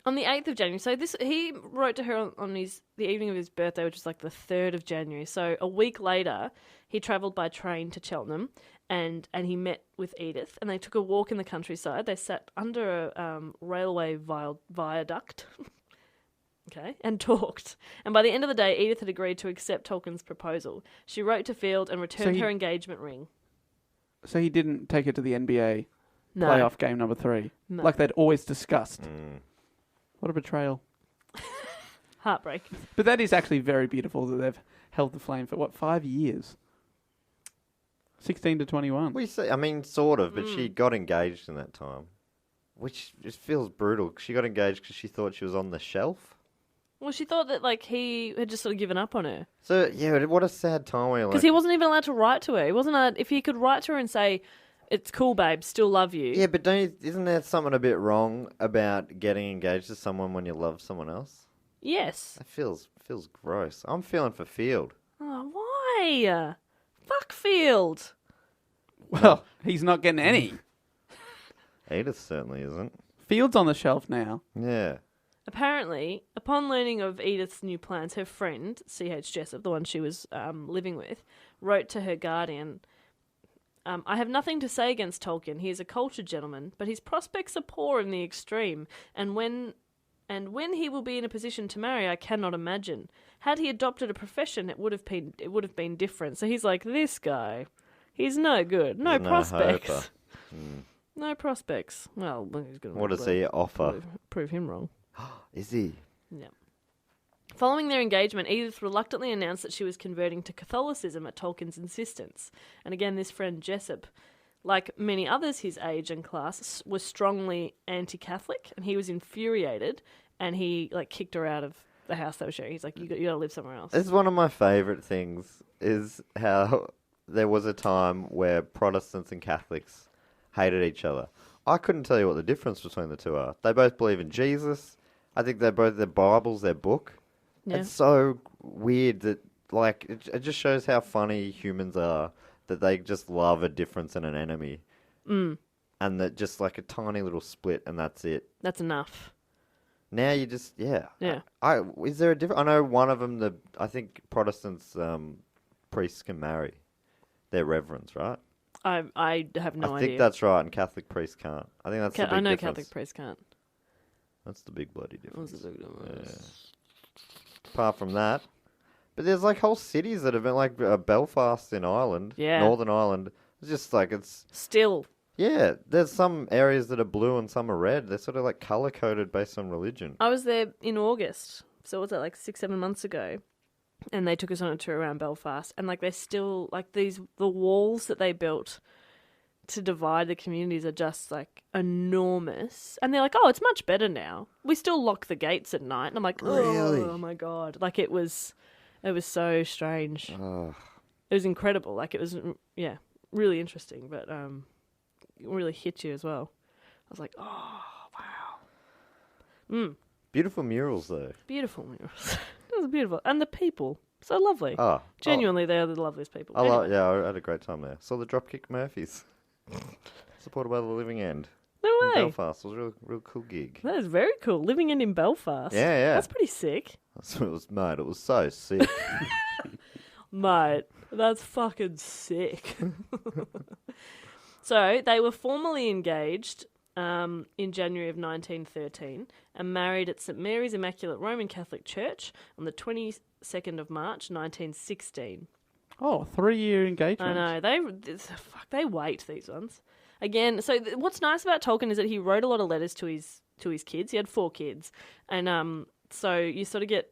On the 8th of January, so he wrote to her on the evening of his birthday, which was like the 3rd of January. So a week later, he travelled by train to Cheltenham and he met with Edith and they took a walk in the countryside. They sat under a railway viaduct okay, and talked. And by the end of the day, Edith had agreed to accept Tolkien's proposal. She wrote to Field and returned her engagement ring. So he didn't take her to the NBA No. playoff game number 3, No. like they'd always discussed. What a betrayal. Heartbreak. But that is actually very beautiful that they've held the flame for, 5 years? 16 to 21. We say, I mean, sort of, but Mm. she got engaged in that time, which just feels brutal. She got engaged because she thought she was on the shelf. Well, she thought that like he had just sort of given up on her. So yeah, what a sad time. Where you're Because like, he wasn't even allowed to write to her. He wasn't allowed, if he could write to her and say, "It's cool, babe, still love you." yeah, but isn't there something a bit wrong about getting engaged to someone when you love someone else? Yes. That feels gross. I'm feeling for Field. Oh, why? Fuck Field. Well, he's not getting any. Edith certainly isn't. Field's on the shelf now. Yeah. apparently, upon learning of Edith's new plans, her friend, C.H. Jessup, the one she was living with, wrote to her guardian, I have nothing to say against Tolkien. He is a cultured gentleman, but his prospects are poor in the extreme, and when he will be in a position to marry, I cannot imagine. Had he adopted a profession, it would have been different. So he's like, this guy, he's no good, no prospects. No prospects. Well, he's going to. What does he offer? Prove him wrong. Is he? Yeah. Following their engagement, Edith reluctantly announced that she was converting to Catholicism at Tolkien's insistence. And again, this friend Jessup, like many others his age and class, was strongly anti-Catholic, and he was infuriated, and he kicked her out of the house they were sharing. He's like, you got to live somewhere else. It's one of my favourite things is how there was a time where Protestants and Catholics hated each other. I couldn't tell you what the difference between the two are. They both believe in Jesus. I think they're both, their Bible's their book. Yeah. It's so weird that, it just shows how funny humans are, that they just love a difference in an enemy. Mm. And that just a tiny little split and that's it. That's enough. Now you just, yeah. Yeah. Is there a difference? I know one of them, I think Protestants, priests can marry. They're reverends, right? I have no idea. I think that's right, and Catholic priests can't. I think that's the big I know difference. Catholic priests can't. That's the big bloody difference. What's the big difference? Apart from that, but there's whole cities that have been Belfast in Ireland, Yeah. Northern Ireland. It's just it's Still. yeah. There's some areas that are blue and some are red. They're sort of color coded based on religion. I was there in August, so what was that 6-7 months ago, and they took us on a tour around Belfast, and they're still the walls that they built to divide the communities are just enormous, and they're oh, it's much better now. We still lock the gates at night, and I'm like, Really? oh my god, it was so strange. Oh. It was incredible. It was really interesting, but it really hit you as well. I was like, oh wow. Beautiful murals though. Beautiful murals. It was beautiful. And the people, so lovely. Oh, Genuinely, they are the loveliest people. I Anyway, I had a great time there. Saw the Dropkick Murphys, supported by the Living End. no In way. Belfast. It was a real cool gig. That is very cool. Living in Belfast. Yeah. That's pretty sick. It was, mate, it was so sick. Mate, that's fucking sick. So, they were formally engaged in January of 1913 and married at St Mary's Immaculate Roman Catholic Church on the 22nd of March, 1916. Oh, 3-year engagement. I know. They wait, these ones. Again, so what's nice about Tolkien is that he wrote a lot of letters to his kids. He had 4 kids. And so you sort of get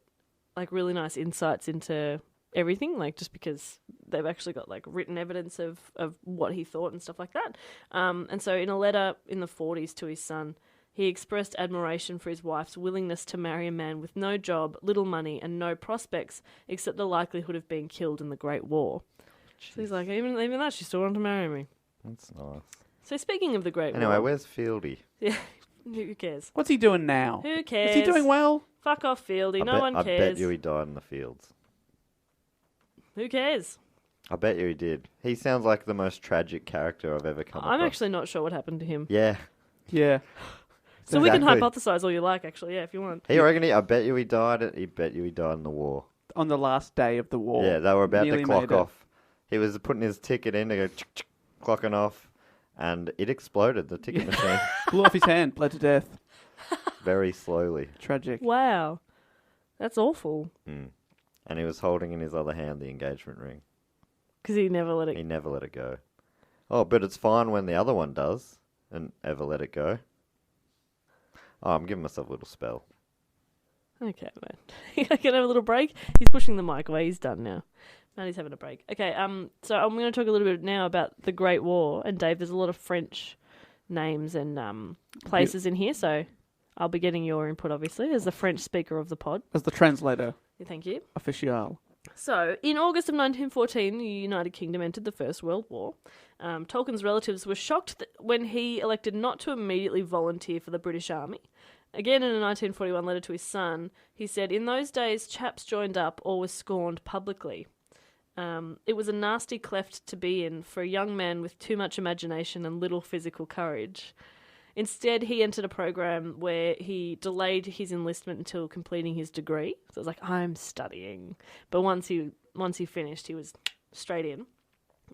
really nice insights into everything, just because they've actually got written evidence of what he thought and stuff like that. And so in a letter in the 40s to his son, he expressed admiration for his wife's willingness to marry a man with no job, little money, and no prospects except the likelihood of being killed in the Great War. So he's like, even that, she still wanted to marry me. That's nice. So speaking of the Great War... Anyway, where's Fieldy? Yeah, who cares? What's he doing now? Who cares? Is he doing well? Fuck off, Fieldy. No one I cares. bet you he died in the fields. Who cares? I bet you he did. He sounds like the most tragic character I've ever come across. I'm actually not sure what happened to him. Yeah. Yeah. So we can Exactly. hypothesize all you like, actually, yeah, if you want. I bet you he died in the war. On the last day of the war. Yeah, they were about to Nearly clock made it. off. He was putting his ticket in to go clocking off, and it exploded, the ticket machine, Blew off his hand, bled to death. very slowly. Tragic. Wow. That's awful. And he was holding in his other hand the engagement ring. Because he never let it... He never let it go. Oh, but it's fine when the other one does, and ever let it go. Oh, I'm giving myself a little spell. Okay, mate. I can have a little break. He's pushing the mic away. He's done now. Maddie's having a break. Okay, so I'm going to talk a little bit now about the Great War. And Dave, there's a lot of French names and places in here, so I'll be getting your input, obviously, as the French speaker of the pod. As the translator. Thank you. Official. So, in August of 1914, the United Kingdom entered the First World War. Tolkien's relatives were shocked when he elected not to immediately volunteer for the British Army. Again, in a 1941 letter to his son, he said, "In those days, chaps joined up or were scorned publicly. It was a nasty cleft to be in for a young man with too much imagination and little physical courage." Instead, he entered a program where he delayed his enlistment until completing his degree. So it was like, I'm studying. But once he finished, he was straight in.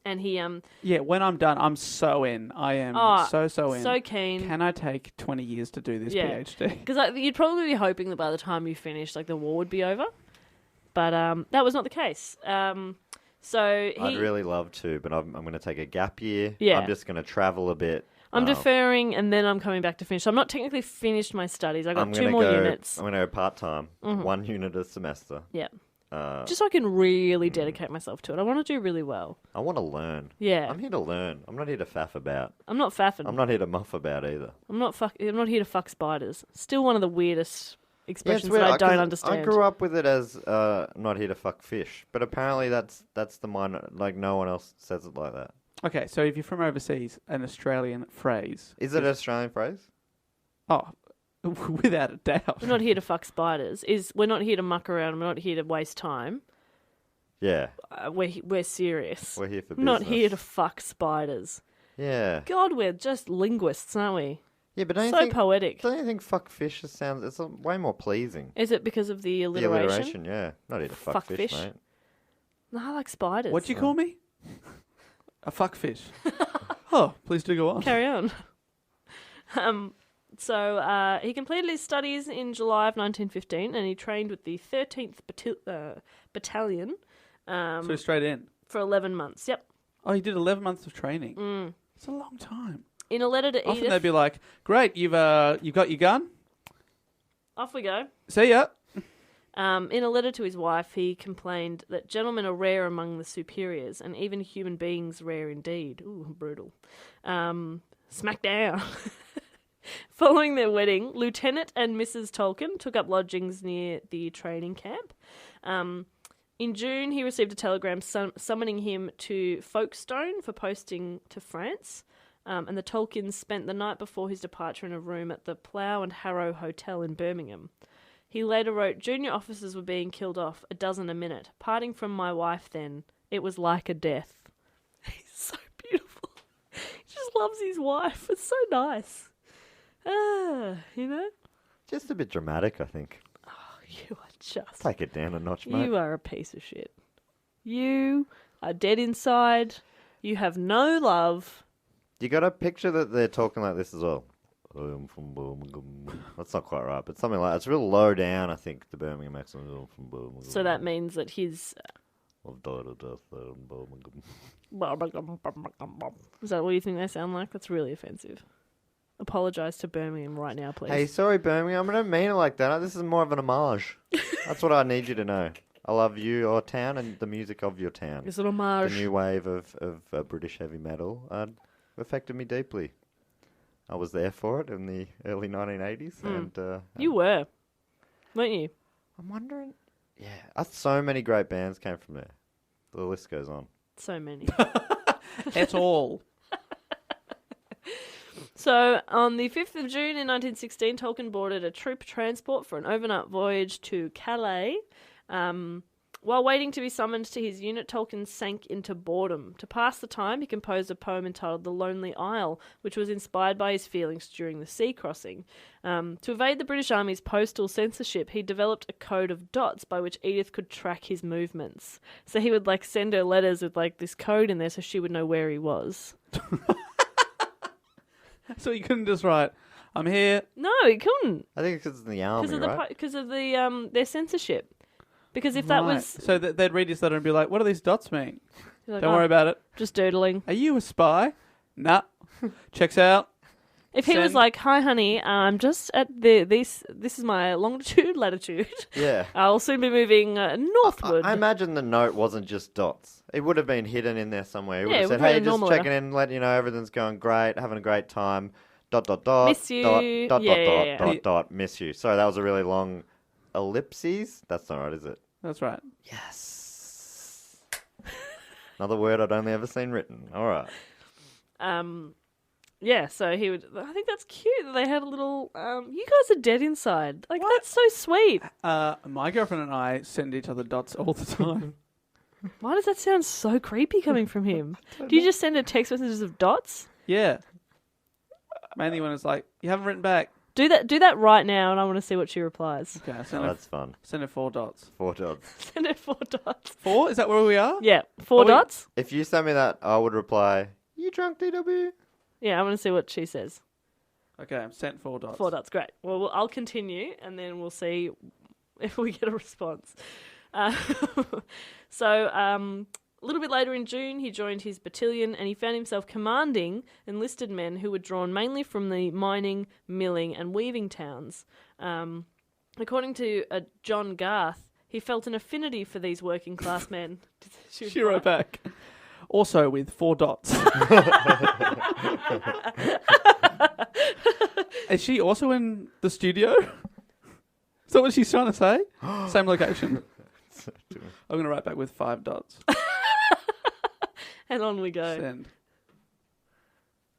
And he when I'm done, I'm so in. I am so in. So keen. Can I take 20 years to do this PhD? Because you'd probably be hoping that by the time you finish, like the war would be over. But that was not the case. So I'd really love to, but I'm going to take a gap year. Yeah. I'm just going to travel a bit. I'm deferring, and then I'm coming back to finish. So I'm not technically finished my studies. I've got 2 more units. I'm going to go part-time, 1 unit a semester. Yeah. Just so I can really dedicate myself to it. I want to do really well. I want to learn. Yeah. I'm here to learn. I'm not here to faff about. I'm not faffing. I'm not here to muff about either. I'm not here to fuck spiders. Still one of the weirdest expressions weird, that I don't 'cause understand. I grew up with it as not here to fuck fish, but apparently that's the minor. Like no one else says it like that. Okay, so if you're from overseas, an Australian phrase. Is it an Australian phrase? Oh, without a doubt. We're not here to fuck spiders. We're not here to muck around. We're not here to waste time. Yeah. We're serious. We're here for We're not business. here to fuck spiders. Yeah. God, we're just linguists, aren't we? Yeah, but don't you So think poetic. Don't you think fuck fish sounds? It's way more pleasing. Is it because of the The alliteration? alliteration, yeah. Not here to fuck fish, mate. No, I like spiders. What'd you call me? A fuckfish. Oh, please do go on. Carry on. So he completed his studies in July of 1915, and he trained with the 13th Battalion So straight in. for 11 months. Yep. Oh, he did 11 months of training. It's a long time. In a letter to Often Edith, they'd be like, "Great, you've got your gun. off we go. See ya." In a letter to his wife, he complained that gentlemen are rare among the superiors, and even human beings rare indeed. Ooh, brutal. Smack down. Following their wedding, Lieutenant and Mrs. Tolkien took up lodgings near the training camp. In June, he received a telegram summoning him to Folkestone for posting to France. And the Tolkiens spent the night before his departure in a room at the Plough and Harrow Hotel in Birmingham. He later wrote, "Junior officers were being killed off, a dozen a minute. Parting from my wife then, it was like a death." He's so beautiful. He just loves his wife. It's so nice. You know? Just a bit dramatic, I think. You are just... Take it down a notch, mate. You are a piece of shit. You are dead inside. You have no love. You got a picture that they're talking like this as well. That's not quite right, but something like that. It's real low down, I think, the Birmingham accent. So that means that his... I've died of death there in Birmingham. Is that what you think they sound like? That's really offensive. Apologise to Birmingham right now, please. Hey, sorry, Birmingham. I don't mean it like that. This is more of an homage. That's what I need you to know. I love your town and the music of your town. It's an homage. The new wave of British heavy metal affected me deeply. I was there for it in the early 1980s. And You were, weren't you? I'm wondering... Yeah, so many great bands came from there. The list goes on. So many. At all. So, on the 5th of June in 1916, Tolkien boarded a troop transport for an overnight voyage to Calais. While waiting to be summoned to his unit, Tolkien sank into boredom. To pass the time, he composed a poem entitled The Lonely Isle, which was inspired by his feelings during the sea crossing. To evade the British Army's postal censorship, he developed a code of dots by which Edith could track his movements. So he would send her letters with this code in there so she would know where he was. So you couldn't just write, "I'm here." No, he couldn't. I think it's because of the army, right? Because of the their censorship. Because if that Right. was... So they'd read his letter and be like, "What do these dots mean?" Like, Don't worry about it. Just doodling. Are you a spy? Nah. Checks out. If he was Send. like, "Hi, honey, I'm just at this is my longitude, latitude. Yeah. I'll soon be moving northward." I imagine the note wasn't just dots. It would have been hidden in there somewhere. It would Yeah, have it said, would have "Hey, been a just normal checking in, letting you know everything's going great, having a great time. ... Miss you. Dot, Yeah. dot, miss you." Sorry, that was a really long ellipses. That's not right, is it? That's right. Yes. Another word I'd only ever seen written. All right. Yeah, so he would... I think that's cute that they had a little... you guys are dead inside. That's so sweet. My girlfriend and I send each other dots all the time. Why does that sound so creepy coming from him? Do you just send her text messages of dots? Yeah. Mainly when it's like, you haven't written back. Do that right now, and I want to see what she replies. Okay, Oh, that's fun. send her 4 dots. 4 dots. Send her 4 dots. 4? Is that where we are? Yeah, 4 dots. If you send me that, I would reply, you drunk, DW? Yeah, I want to see what she says. Okay, I've sent 4 dots. 4 dots, great. Well, I'll continue, and then we'll see if we get a response. So, a little bit later in June, he joined his battalion, and he found himself commanding enlisted men who were drawn mainly from the mining, milling, and weaving towns. According to John Garth, he felt an affinity for these working class men. She wrote back. Also with 4 dots. Is she also in the studio? Is that what she's trying to say? Same location. I'm going to write back with 5 dots. And on we go. Send.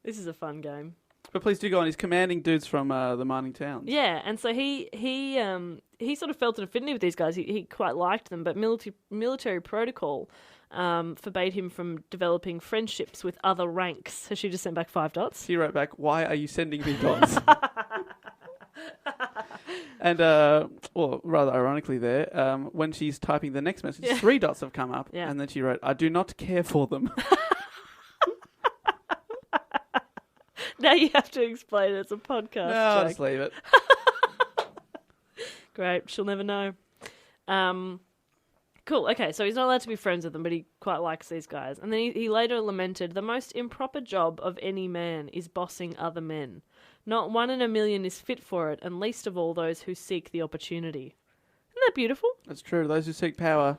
This is a fun game. But please do go on. He's commanding dudes from the mining towns. Yeah, and so he sort of felt an affinity with these guys. He quite liked them, but military protocol forbade him from developing friendships with other ranks. So she just sent back 5 dots. She wrote back, why are you sending me dots? And, well, rather ironically there, when she's typing the next message, 3 dots have come up. Yeah. And then she wrote, I do not care for them. Now you have to explain it's a podcast. No, I'll Jake. just leave it. Great, she'll never know. Cool, okay, so he's not allowed to be friends with them, but he quite likes these guys. And then he later lamented, the most improper job of any man is bossing other men. Not 1 in a million is fit for it, and least of all those who seek the opportunity. Isn't that beautiful? That's true. Those who seek power.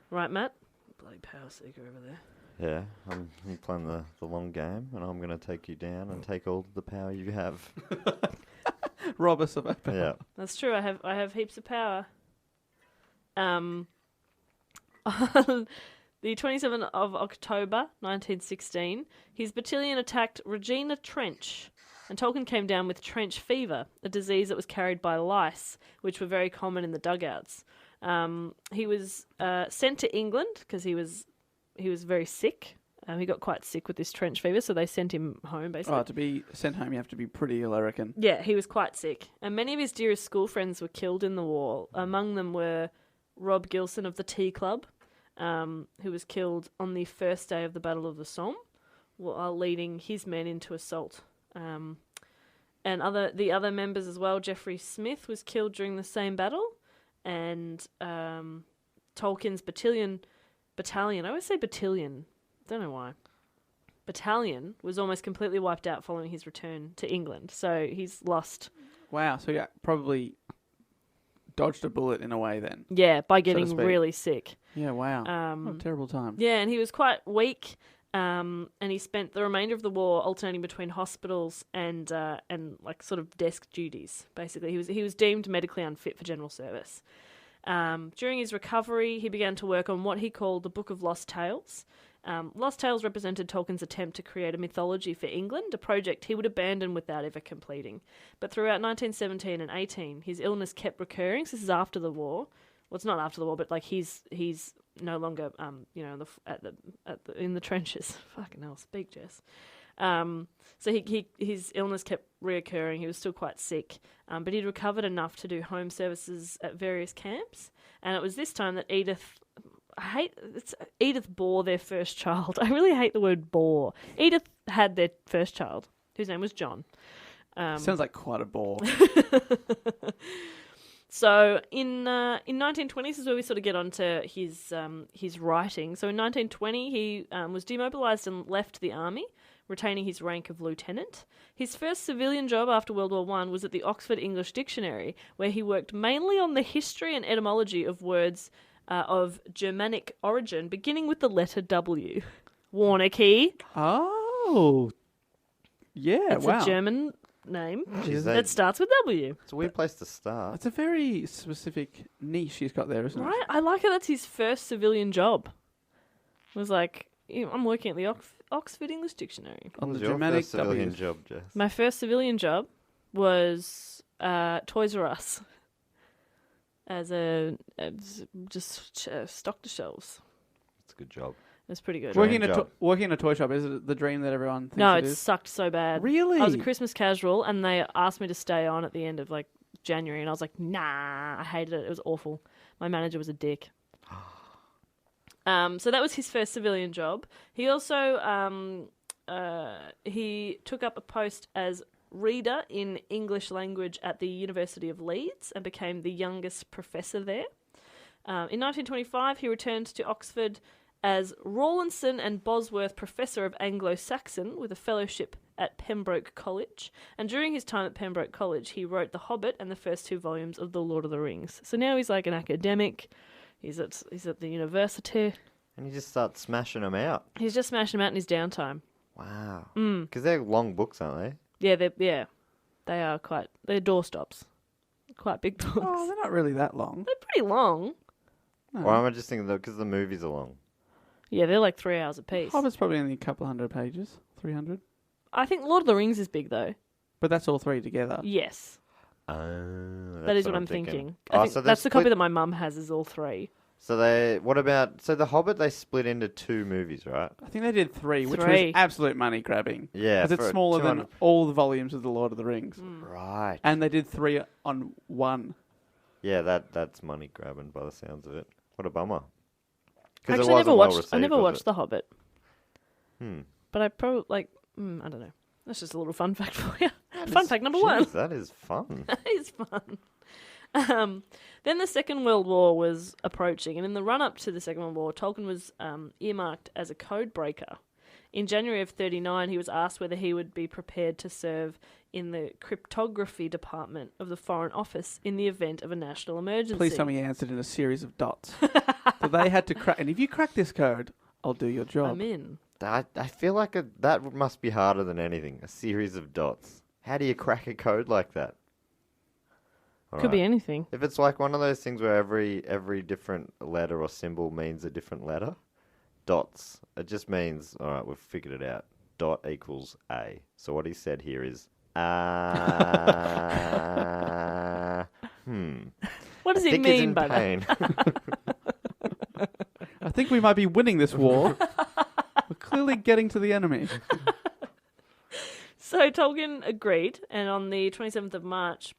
Right, Matt? Bloody power seeker over there. Yeah, I'm playing the long game, and I'm going to take you down and take all the power you have. Rob us of our power. Yeah. That's true, I have heaps of power. On the 27th of October, 1916, his battalion attacked Regina Trench, and Tolkien came down with trench fever, a disease that was carried by lice, which were very common in the dugouts. He was sent to England because he was very sick. He got quite sick with this trench fever, so they sent him home, basically. Oh, to be sent home, you have to be pretty ill, I reckon. Yeah, he was quite sick. And many of his dearest school friends were killed in the war. Among them were Rob Gilson of the Tea Club, who was killed on the first day of the Battle of the Somme, while leading his men into assault. And the other members as well, Geoffrey Smith was killed during the same battle, and Tolkien's battalion, I always say battalion, don't know why, battalion was almost completely wiped out following his return to England, so he's lost. Wow, so yeah, probably dodged a bullet in a way then. Yeah, by so to getting speak. really sick. Yeah, wow. What a terrible time. Yeah, and he was quite weak, and he spent the remainder of the war alternating between hospitals and like sort of desk duties. Basically, he was deemed medically unfit for general service. During his recovery, he began to work on what he called the Book of Lost Tales. Lost Tales represented Tolkien's attempt to create a mythology for England, a project he would abandon without ever completing. But throughout 1917 and 18, his illness kept recurring. So this is after the war. Well, it's not after the war, but like he's no longer in the trenches. Fucking hell, speak, Jess. So his illness kept reoccurring. He was still quite sick, but he'd recovered enough to do home services at various camps. And it was this time that Edith bore their first child. I really hate the word bore. Edith had their first child, whose name was John. Sounds like quite a bore. So in 1920, this is where we sort of get onto his writing. So in 1920, he was demobilised and left the army, retaining his rank of lieutenant. His first civilian job after World War I was at the Oxford English Dictionary, where he worked mainly on the history and etymology of words of Germanic origin, beginning with the letter W. Warnicky. Oh, yeah, It's wow. a German name Jeez, that starts with W. It's a weird place to start. It's a very specific niche he's got there, isn't it? Right? I like how that's his first civilian job. It was like, I'm working at the Oxford English Dictionary. On What the was your Germanic first civilian W's. job, Jess? My first civilian job was Toys R Us. Just stocked the shelves. It's a good job. was pretty good. Dream job. Working in a toy shop, is it the dream that everyone thinks No, it it is? sucked so bad. Really? I was a Christmas casual, and they asked me to stay on at the end of like January, and I was like, nah, I hated it. It was awful. My manager was a dick. So that was his first civilian job. He also he took up a post as reader in English language at the University of Leeds and became the youngest professor there. In 1925, he returned to Oxford as Rawlinson and Bosworth Professor of Anglo-Saxon with a fellowship at Pembroke College. And during his time at Pembroke College, he wrote The Hobbit and the first 2 volumes of The Lord of the Rings. So now he's like an academic. He's at the university. And you just start smashing them out. He's just smashing them out in his downtime. Wow. Because they're long books, aren't Yeah, they are they're doorstops. Quite big books. Oh, they're not really that long. They're pretty long. they? Or am I just thinking, because the movies are long? Yeah, they're like 3 hours apiece. Hobbit's probably only a couple hundred pages, 300. I think Lord of the Rings is big though. But that's all 3 together. Yes. That is what I'm thinking. Oh, I think so that's the copy that my mum has is all 3. So The Hobbit, they split into 2 movies, right? I think they did 3, which 3. was absolute money grabbing. Yeah. Because it's for smaller 200 than all the volumes of The Lord of the Rings. Right. And they did 3 on 1. Yeah, that's money grabbing by the sounds of it. What a bummer. Actually, I never watched The Hobbit. But I probably I don't know. That's just a little fun fact for you. Fun fact number 1. That is fun. That is fun. Then the Second World War was approaching, and in the run-up to the Second World War, Tolkien was earmarked as a code breaker. In January of 1939, he was asked whether he would be prepared to serve in the cryptography department of the Foreign Office in the event of a national emergency. Please tell me he answered in a series of dots. So they had to crack, and if you crack this code, I'll do your job. I'm in. I feel like that must be harder than anything. A series of dots. How do you crack a code like that? Could be anything. If it's like one of those things where every different letter or symbol means a different letter, dots, it just means, all right, we've figured it out. Dot equals A. So what he said here is, What does he mean by that? I think we might be winning this war. We're clearly getting to the enemy. So Tolkien agreed, and on the 27th of March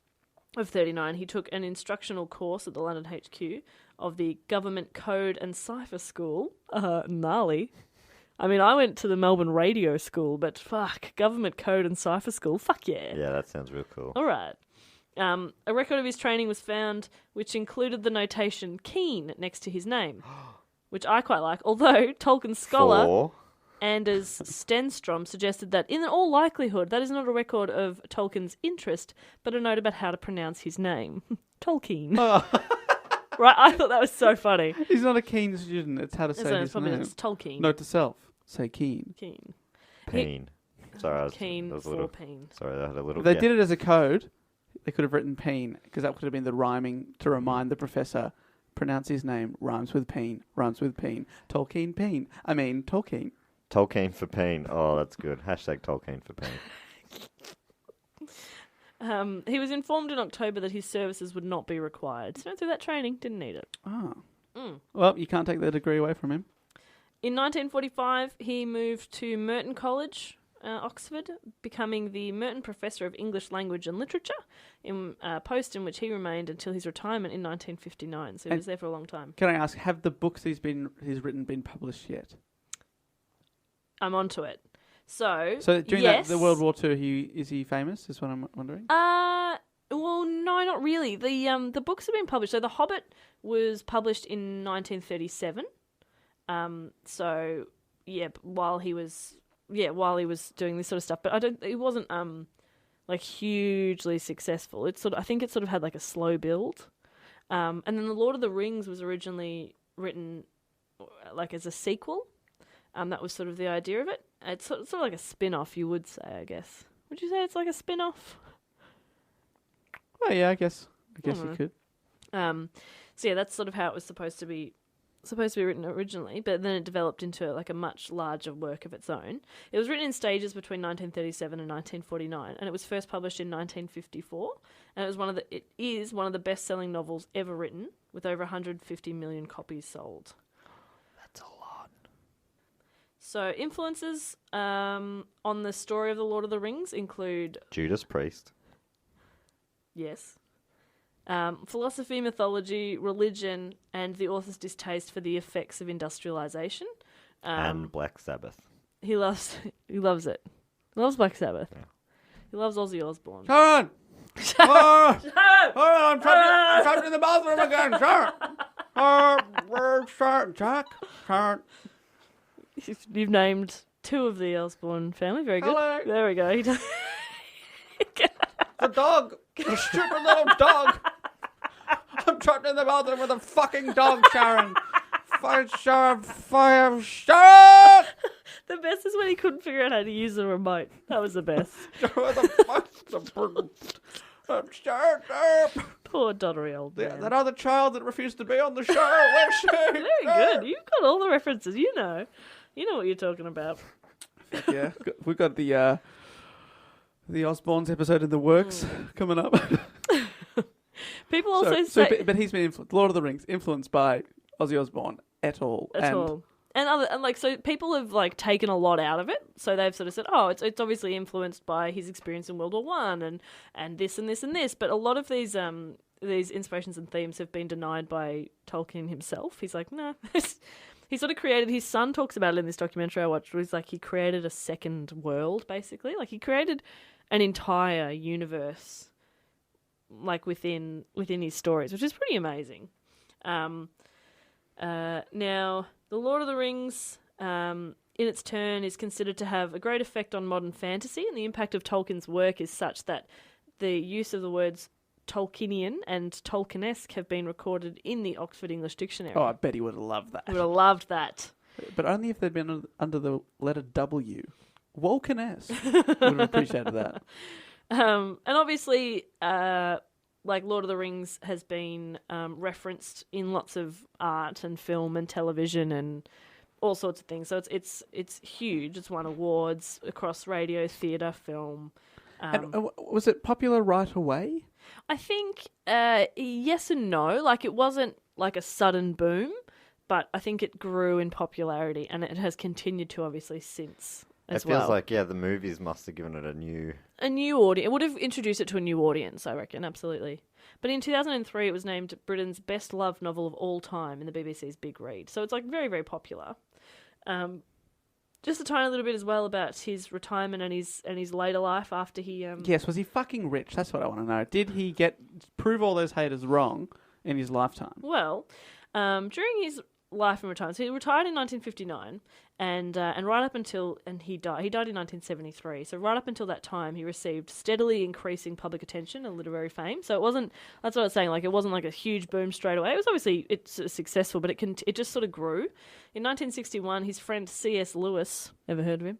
of 1939, he took an instructional course at the London HQ of the Government Code and Cipher School. Gnarly. I mean, I went to the Melbourne Radio School, but fuck, Government Code and Cipher School, fuck yeah. Yeah, that sounds real cool. All right. A record of his training was found, which included the notation Keen next to his name, which I quite like, although Tolkien's scholar... 4. Anders Stenstrom suggested that, in all likelihood, that is not a record of Tolkien's interest, but a note about how to pronounce his name. Tolkien. Right? I thought that was so funny. He's not a keen student. It's how to say his name. It's Tolkien. Note to self. Say keen. Keen. Peen. Sorry, I was Keen that was a for little, Peen. Sorry, I had a little... If they did it as a code, they could have written peen, because that would have been the rhyming to remind the professor, pronounce his name, rhymes with peen, rhymes with peen. Tolkien peen. I mean, Tolkien. Tolkien for Peen. Oh, that's good. Hashtag Tolkien for Peen. He was informed in October that his services would not be required. So went through that training, didn't need it. Oh. Well, you can't take that degree away from him. In 1945, he moved to Merton College, Oxford, becoming the Merton Professor of English Language and Literature, in a post in which he remained until his retirement in 1959. So he was there for a long time. Can I ask, have the books he's written been published yet? I'm onto it. So during the World War II, is he famous? Is what I'm wondering. Well, no, not really. The books have been published. So The Hobbit was published in 1937. So yeah, while he was doing this sort of stuff, but it wasn't like hugely successful. I think it sort of had like a slow build. And then The Lord of the Rings was originally written like as a sequel. That was sort of the idea of it. It's sort of like a spin-off, you would say, I guess. Would you say it's like a spin-off? Oh yeah, I guess you could. So yeah, that's sort of how it was supposed to be written originally, but then it developed into like a much larger work of its own. It was written in stages between 1937 and 1949, and it was first published in 1954, and it is one of the best-selling novels ever written, with over 150 million copies sold. That's a lot. So influences on the story of the Lord of the Rings include Judas Priest. yes, philosophy, mythology, religion, and the author's distaste for the effects of industrialization. And Black Sabbath. He loves it. He loves Black Sabbath. Yeah. He loves Ozzy Osbourne. Sharon! Sharon! I'm trapped in the bathroom again, Sharon! Jack? Sharon? You've named two of the Osbourne family. Very good. Hello. There we go. The dog! The stupid little dog! I'm trapped in the bathroom with a fucking dog, Sharon! Fire, Sharon! Fire, Sharon! The best is when he couldn't figure out how to use the remote. That was the best. Poor doddery old man. That other child that refused to be on the show. Where's she? Very good. You've got all the references. You know what you're talking about. Yeah, we've got the Osbournes episode in the works coming up. People also say, but he's been influenced. Lord of the Rings influenced by Ozzy Osbourne at all. So people have like taken a lot out of it. So they've sort of said, oh, it's obviously influenced by his experience in World War I and this and this and this. But a lot of these inspirations and themes have been denied by Tolkien himself. He's like, no. He sort of created, his son talks about it in this documentary I watched, where he's like, he created a second world, basically. Like, he created an entire universe, like, within his stories, which is pretty amazing. Now, The Lord of the Rings, in its turn, is considered to have a great effect on modern fantasy, and the impact of Tolkien's work is such that the use of the words Tolkienian and Tolkienesque have been recorded in the Oxford English Dictionary. Oh, I bet he would have loved that. Would have loved that. But only if they'd been under the letter W. Wolkenesque would have appreciated that. And obviously, like Lord of the Rings has been referenced in lots of art and film and television and all sorts of things. So it's huge. It's won awards across radio, theatre, film. And was it popular right away? I think yes and no. Like, it wasn't like a sudden boom, but I think it grew in popularity, and it has continued to obviously since as well. It feels like, the movies must have given it a new audience. It would have introduced it to a new audience, I reckon, absolutely. But in 2003, it was named Britain's best loved novel of all time in the BBC's Big Read. So it's like very, very popular. Just a tiny little bit as well about his retirement and his later life after he... Yes, was he fucking rich? That's what I want to know. Did he prove all those haters wrong in his lifetime? Well, during his life and retirement, so he retired in 1959, and right up until he died in 1973. So right up until that time, he received steadily increasing public attention and literary fame. So it wasn't, that's what I was saying, like, it wasn't like a huge boom straight away. It was obviously successful, but it just sort of grew. In 1961, his friend C.S. Lewis, ever heard of him?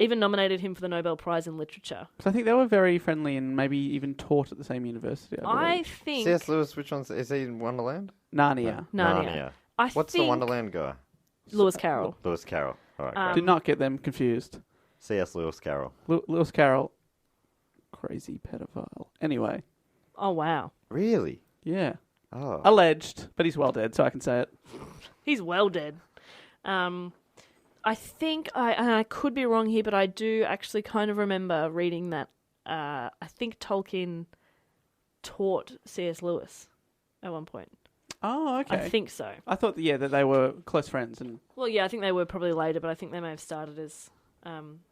Even nominated him for the Nobel Prize in Literature. So I think they were very friendly and maybe even taught at the same university. I think C.S. Lewis, which one's is he in Wonderland? Narnia. What's the Wonderland guy? Lewis Carroll. Lewis Carroll. All right. Did not get them confused. C.S. Lewis Carroll. Lewis Carroll, crazy pedophile. Anyway. Oh, wow. Really? Yeah. Oh. Alleged, but he's well dead, so I can say it. He's well dead. I think, and I could be wrong here, but I do actually kind of remember reading that I think Tolkien taught C.S. Lewis at one point. Oh, okay. I think so. I thought, that they were close friends. Well, yeah, I think they were probably later, but I think they may have started as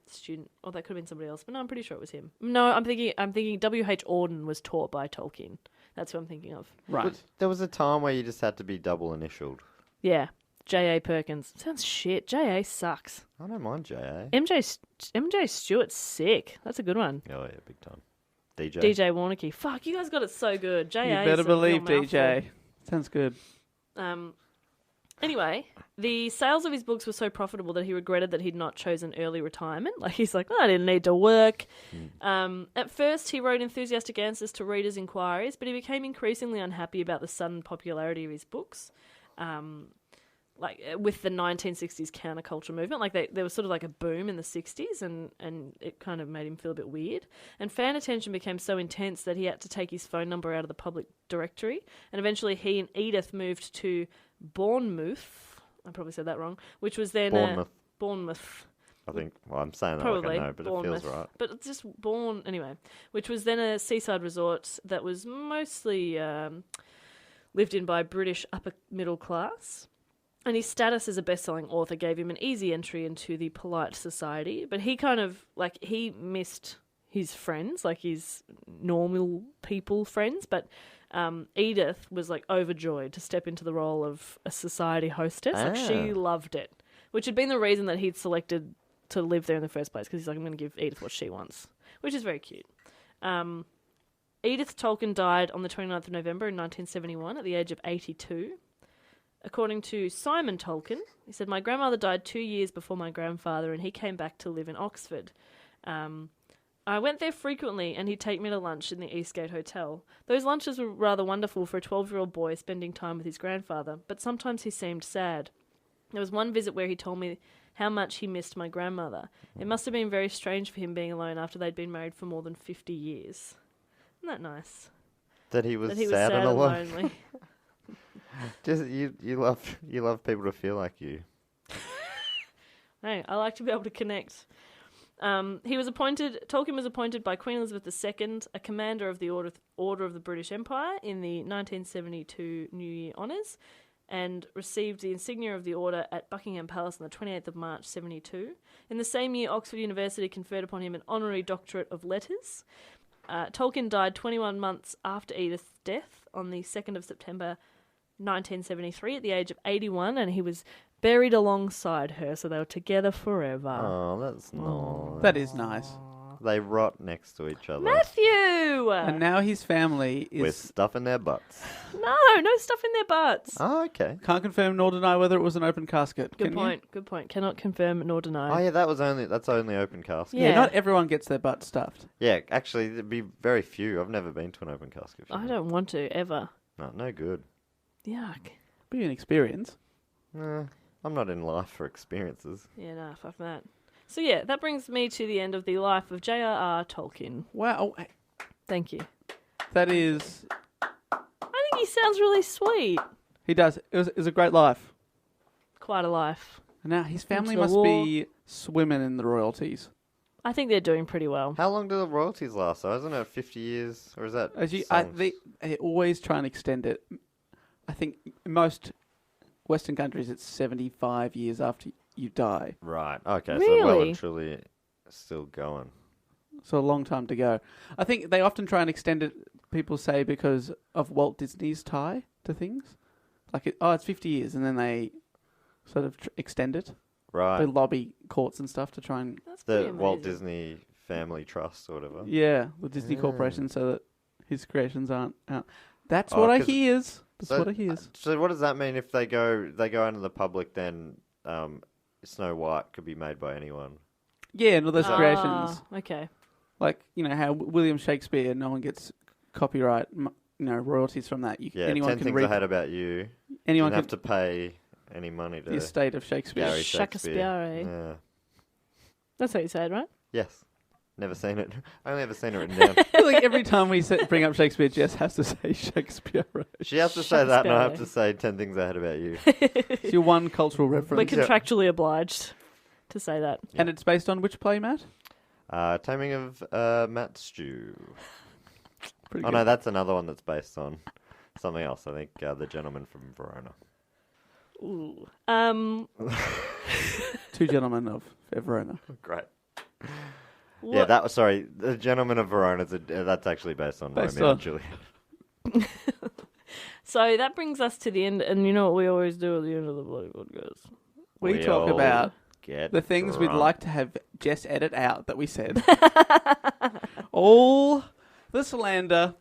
student, or that could have been somebody else. But no, I'm pretty sure it was him. No, I'm thinking W.H. Auden was taught by Tolkien. That's what I'm thinking of. Right. But there was a time where you just had to be double initialed. Yeah. J.A. Perkins. Sounds shit. J.A. sucks. I don't mind J.A. MJ Stewart's sick. That's a good one. Oh, yeah, big time. DJ. DJ Warnicky. Fuck, you guys got it so good. J.A. You better believe real DJ. mouthful. Sounds good. Anyway, the sales of his books were so profitable that he regretted that he'd not chosen early retirement. Like, he's like, I didn't need to work. At first, he wrote enthusiastic answers to readers' inquiries, but he became increasingly unhappy about the sudden popularity of his books. Like, with the 1960s counterculture movement, like there was sort of like a boom in the 60s, and it kind of made him feel a bit weird. And fan attention became so intense that he had to take his phone number out of the public directory. And eventually, he and Edith moved to Bournemouth. I probably said that wrong. Which was then Bournemouth. I think, well, I'm saying that Probably like I know, but Bournemouth, it feels right. but it's just anyway, which was then a seaside resort that was mostly lived in by British upper middle class. And his status as a best-selling author gave him an easy entry into the polite society. But he kind of, he missed his friends, his normal people friends. But Edith was, overjoyed to step into the role of a society hostess. She loved it, which had been the reason that he'd selected to live there in the first place, because he's like, I'm going to give Edith what she wants, which is very cute. Edith Tolkien died on the 29th of November in 1971 at the age of 82. According to Simon Tolkien, he said, my grandmother died 2 years before my grandfather, and he came back to live in Oxford. I went there frequently, and he'd take me to lunch in the Eastgate Hotel. Those lunches were rather wonderful for a 12-year-old boy spending time with his grandfather, but sometimes he seemed sad. There was one visit where he told me how much he missed my grandmother. It must have been very strange for him being alone after they'd been married for more than 50 years. Isn't that nice? That he was That he was sad and alone. lonely. Just you love people to feel like you. Hey, I like to be able to connect. Tolkien was appointed by Queen Elizabeth II, a commander of the Order of the British Empire in the 1972 New Year Honours, and received the insignia of the order at Buckingham Palace on the 28th of March 72. In the same year, Oxford University conferred upon him an honorary doctorate of letters. Tolkien died 21 months after Edith's death on the 2nd of September 1973 at the age of 81, and he was buried alongside her, so they were together forever. Oh, that's nice. That is nice. They rot next to each other. Matthew! And now his family With is stuff in their butts. No stuff in their butts. Oh, okay. can't confirm nor deny whether it was an open casket. Good Can point. Good point. Cannot confirm nor deny. Oh, yeah, that's only open casket. You? Yeah, Yeah. not everyone gets their butt stuffed. Yeah, actually, there'd be very few. I've never been to an open casket. I don't want to ever. No good. Yuck. Be an experience. Nah, I'm not in life for experiences. Yeah, nah, fuck that. So yeah, that brings me to the end of the life of JRR Tolkien. Wow, Thank you. that is. I think he sounds really sweet. He does. It was a great life. Quite a life. And now his family Into the must war. be swimming in the royalties. I think they're doing pretty well. How long do the royalties last, though? Isn't it 50 years? Or is that songs? They always try and extend it. I think in most Western countries it's 75 years after you die. Right, okay, so Really? well and truly still going. So a long time to go. I think they often try and extend it, people say, because of Walt Disney's tie to things. It's 50 years, and then they sort of extend it. Right. They lobby courts and stuff to try and... That's pretty The amazing. Walt Disney Family Trust or whatever. Yeah, the Disney Corporation, so that his creations aren't out. That's Oh, what I 'cause- hears. That's So- what I hears. So what does that mean if they go out into the public? Then Snow White could be made by anyone. Yeah, and all those creations. Okay. Like, how William Shakespeare, no one gets copyright, royalties from that. Yeah, anyone 10 can things read. I had about you. Anyone Didn't have can to pay any money to the estate of Shakespeare. Gary Shakespeare. Shakespeare. Yeah. That's what you said, right? Yes. Never seen it. I only ever seen it written down. I feel like every time we bring up Shakespeare, Jess has to say Shakespeare. She has to say that, and I have to Shakespeare. say 10 things I had about you. It's your one cultural We're reference. contractually obliged to say that. And it's based on which play, Matt? Taming of Matt Stew. Pretty Oh good. no, that's another one that's based on something else. I think The Gentleman from Verona. Ooh. Two Gentlemen of Verona. Great. What? Yeah, that was sorry. The Gentleman of Verona. That's actually based on Based Romeo on- and Juliet. So that brings us to the end, and you know what we always do at the end of the bloody podcast? We We talk all about Get the things we'd drunk. like to have Jess edit out that we said. All the slander.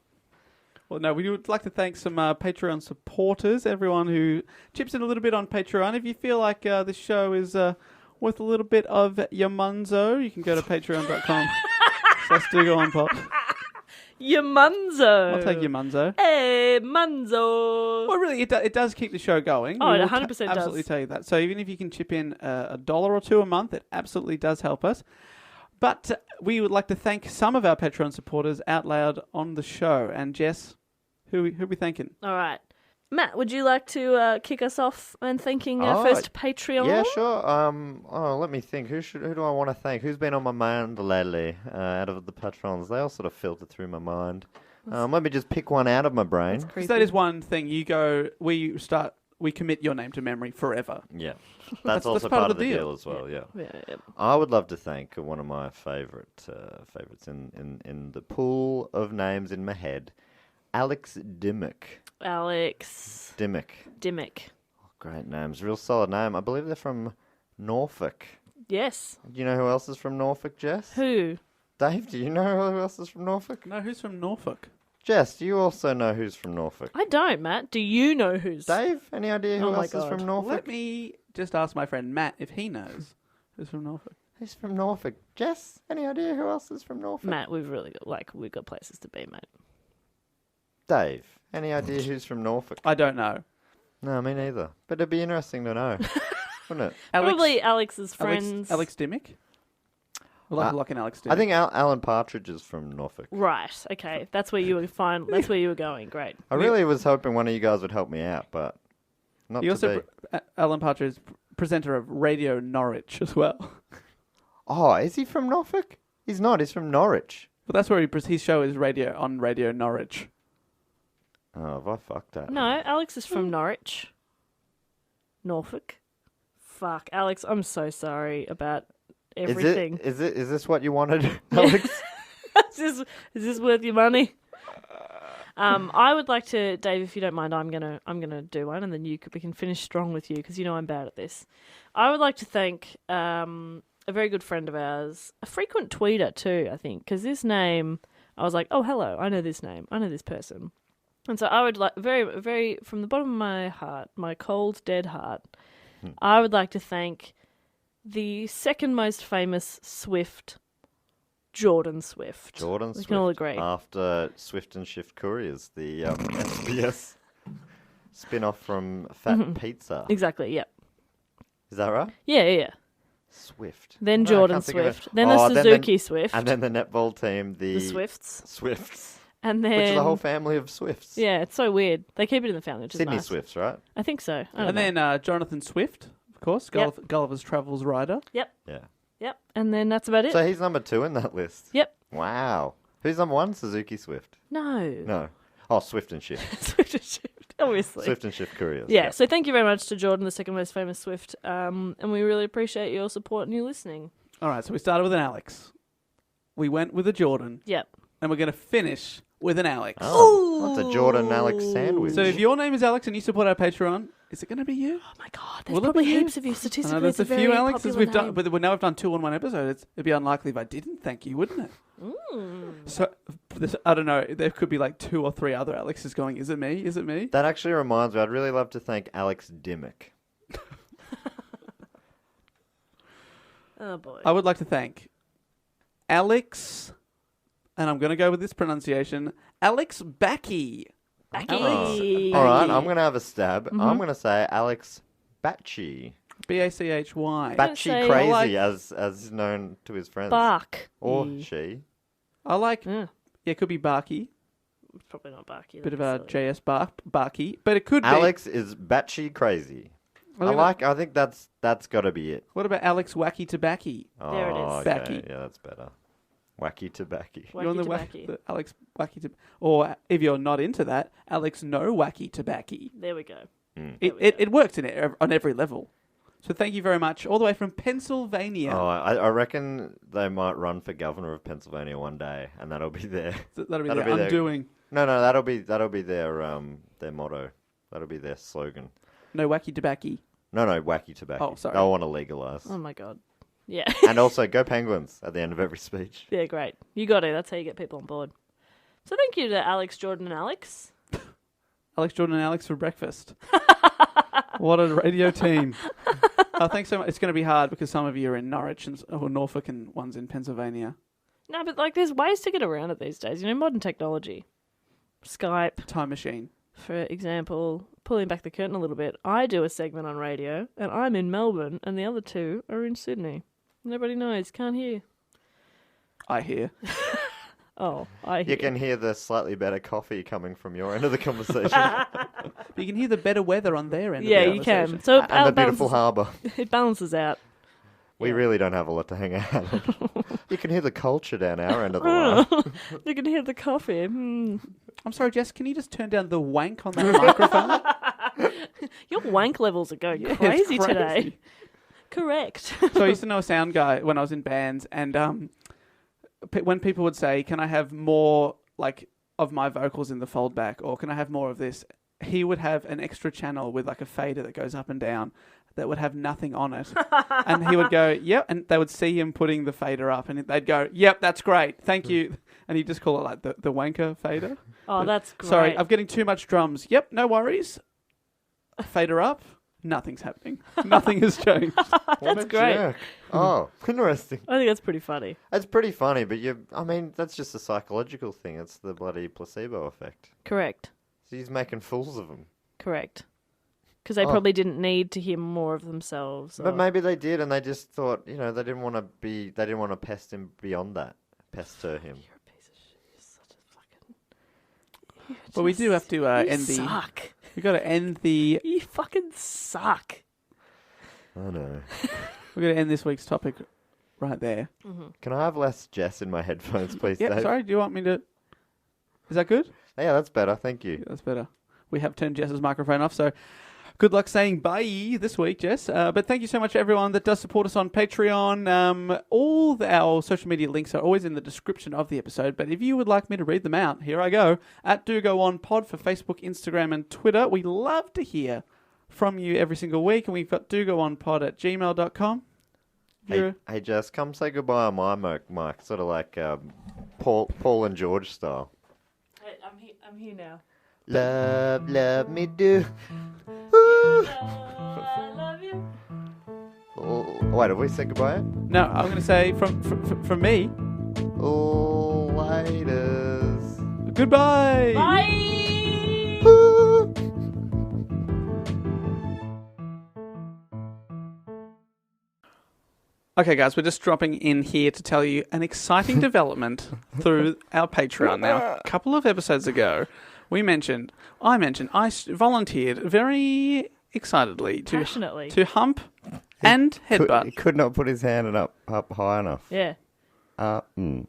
Well, no, we would like to thank some Patreon supporters, everyone who chips in a little bit on Patreon. If you feel like this show is worth a little bit of your munzo, you can go to patreon.com. So still go on, Pop. Your munzo. I'll take your munzo. Hey, munzo. Well, really, it does keep the show going. Oh, We it will 100% does. absolutely tell you that. So even if you can chip in $1 or $2 a month, it absolutely does help us. But we would like to thank some of our Patreon supporters out loud on the show. And Jess, who we thanking? All right. Matt, would you like to kick us off and thanking our first Patreon? Yeah, sure. Let me think. Who do I want to thank? Who's been on my mind lately? Out of the patrons, they all sort of filter through my mind. Let me just pick one out of my brain. Because that is one thing. You go, we commit your name to memory forever. Yeah, that's also part part of of the the deal. deal as well. Yeah. Yeah. I would love to thank one of my favorites in the pool of names in my head, Alex Dimmock. Alex Dimmock. Great names. Real solid name. I believe they're from Norfolk. Yes. Do you know who else is from Norfolk, Jess? Who? Dave, do you know who else is from Norfolk? No, who's from Norfolk? Jess, do you also know who's from Norfolk? I don't, Matt. Do you know who's? Dave, any idea who Oh my else is God. from Norfolk? Let me just ask my friend Matt if he knows who's from Norfolk. Who's from Norfolk? Jess, any idea who else is from Norfolk? Matt, we've got places to be, mate. Dave, any idea who's from Norfolk? I don't know. No, me neither. But it'd be interesting to know, wouldn't it? Probably Alex's friends. Alex Dimmock? Like an Alex Dimmock. I think Alan Partridge is from Norfolk. Right. Okay. That's where you were fine. That's where you were going. Great. I really was hoping one of you guys would help me out, but not He to also, be. Alan Partridge is presenter of Radio Norwich as well. Oh, is he from Norfolk? He's not. He's from Norwich. But that's where his show is on Radio Norwich. Oh, have I fucked that? No, Alex is from Norwich. Norfolk. Fuck, Alex, I'm so sorry about everything. Is this what you wanted, Alex? Is this worth your money? I would like to, Dave, if you don't mind, I'm gonna do one, and then we can finish strong with you because you know I'm bad at this. I would like to thank a very good friend of ours, a frequent tweeter too, I think, because this name, I was like, oh hello, I know this name, I know this person, and so I would like very, very from the bottom of my heart, my cold dead heart, I would like to thank the second most famous Swift, Jordan Swift. Jordan We Swift. can all agree. After Swift and Shift Couriers, the SBS spin-off from Fat Pizza. Exactly, yeah. Is that right? Yeah. Swift. Then No, I Jordan can't think of it. Swift. Then the Suzuki Swift. And then the netball team, the Swifts. Swifts. And then... Which is a whole family of Swifts. Yeah, it's so weird. They keep it in the family, which Sydney is nice. Swifts, right? I think so. I don't And know. then Jonathan Swift, of course, Gulliver's Travels writer. Yep. Yeah. Yep. And then that's about it. So he's number 2 in that list. Yep. Wow. Who's number 1? Suzuki Swift. No. No. Oh, Swift and Shift. Swift and Shift, obviously. Swift and Shift Couriers. Yeah, so thank you very much to Jordan, the second most famous Swift. And we really appreciate your support and your listening. All right, so we started with an Alex. We went with a Jordan. Yep. And we're going to finish with an Alex. Oh, that's a Jordan Alex sandwich. So if your name is Alex and you support our Patreon, is it going to be you? Oh my God, there's Will it probably be you? heaps of you. I Statistically, know there's it's a a few very Alexes popular we've done, name. but now we've done 2 on one episode. It'd be unlikely if I didn't thank you, wouldn't it? So I don't know. There could be like 2 or 3 other Alexes going. Is it me? Is it me? That actually reminds me, I'd really love to thank Alex Dimmock. Oh boy. I would like to thank Alex, and I'm going to go with this pronunciation, Alex Backy. Backy. All right, I'm going to have a stab. I'm going to say Alex Batchy. Bachy. Batchy say- Crazy, I like- as known to his friends. Bark. Or she. I like, Yeah. it could be Barky. It's probably not Barky. Bit of that'd a be silly. JS Barky. But it could Alex is Batchy Crazy. be. I think that's got to be it. What about Alex Wacky Tobacky? There it is. Oh, Backy. okay. Yeah, that's better. Wacky Tobacky. Wacky You're on Tobacky. the Alex Wacky Tobacky. Or if you're not into that, Alex No Wacky Tobacky. There we go. It worked on every level. So thank you very much. All the way from Pennsylvania. Oh, I reckon they might run for governor of Pennsylvania one day, and that'll be their That'll be that'll their be their- undoing. no, that'll be their motto. That'll be their slogan. No Wacky Tobacky. No, wacky tobacco. Oh, sorry. They'll want to legalise. Oh my God. Yeah. And also, go Penguins at the end of every speech. Yeah, great. You got it. That's how you get people on board. So thank you to Alex, Jordan, and Alex. Alex, Jordan, and Alex for breakfast. What a radio team. Thanks so much. It's going to be hard because some of you are in Norwich or Norfolk and one's in Pennsylvania. No, but like there's ways to get around it these days. You know, modern technology. Skype, Time machine. for example, pulling back the curtain a little bit. I do a segment on radio, and I'm in Melbourne, and the other 2 are in Sydney. Nobody knows. Can't hear. I hear. Oh, I hear. You can hear the slightly better coffee coming from your end of the conversation. But you can hear the better weather on their end. Yeah, of the you conversation. can. So And the beautiful harbour. it balances out. We really don't have a lot to hang out on. You can hear the culture down our end of the line. You can hear the coffee. I'm sorry, Jess, can you just turn down the wank on that microphone? Your wank levels are going Yeah, it's crazy crazy. today. Correct. So I used to know a sound guy when I was in bands, and when people would say, "Can I have more of my vocals in the foldback?" or "Can I have more of this?" he would have an extra channel with like a fader that goes up and down that would have nothing on it, and he would go, "Yep," and they would see him putting the fader up, and they'd go, "Yep, that's great, thank you," and he'd just call it like the wanker fader. Oh, that's great. Sorry, I'm getting too much drums. Yep, no worries. Fader up. Nothing's happening. Nothing has changed. That's great. Jerk. Oh, interesting. I think that's pretty funny. That's pretty funny, but that's just a psychological thing. It's the bloody placebo effect. Correct. So he's making fools of them. Correct. Because they probably didn't need to hear more of themselves. But maybe they did, and they just thought, they didn't want to pest him beyond that. Pester him. You're a piece of shit. You're such a fucking... But we do have to end You suck. We've got to end the... You fucking suck. I know. We're going to end this week's topic right there. Can I have less Jess in my headphones, please, Yeah, Dave? sorry, do you want me to... Is that good? Yeah, that's better. Thank you. Yeah, that's better. We have turned Jess's microphone off, so good luck saying bye this week, Jess. But thank you so much to everyone that does support us on Patreon. All our social media links are always in the description of the episode, but if you would like me to read them out, here I go. At Do Go On Pod for Facebook, Instagram, and Twitter. We love to hear from you every single week, and we've got dogoonpod@gmail.com. Hey, Jess, come say goodbye on my mic, sort of like Paul and George style. Hey, I'm here now. Love me do. I love you. Oh, wait, have we said goodbye yet? No, I'm going to say from me, Oh, laters. goodbye. Bye. Okay, guys, we're just dropping in here to tell you an exciting development through our Patreon. Now, a couple of episodes ago, I volunteered very excitedly Passionately. to hump and He headbutt. could not put his hand up high enough. Yeah. Mm.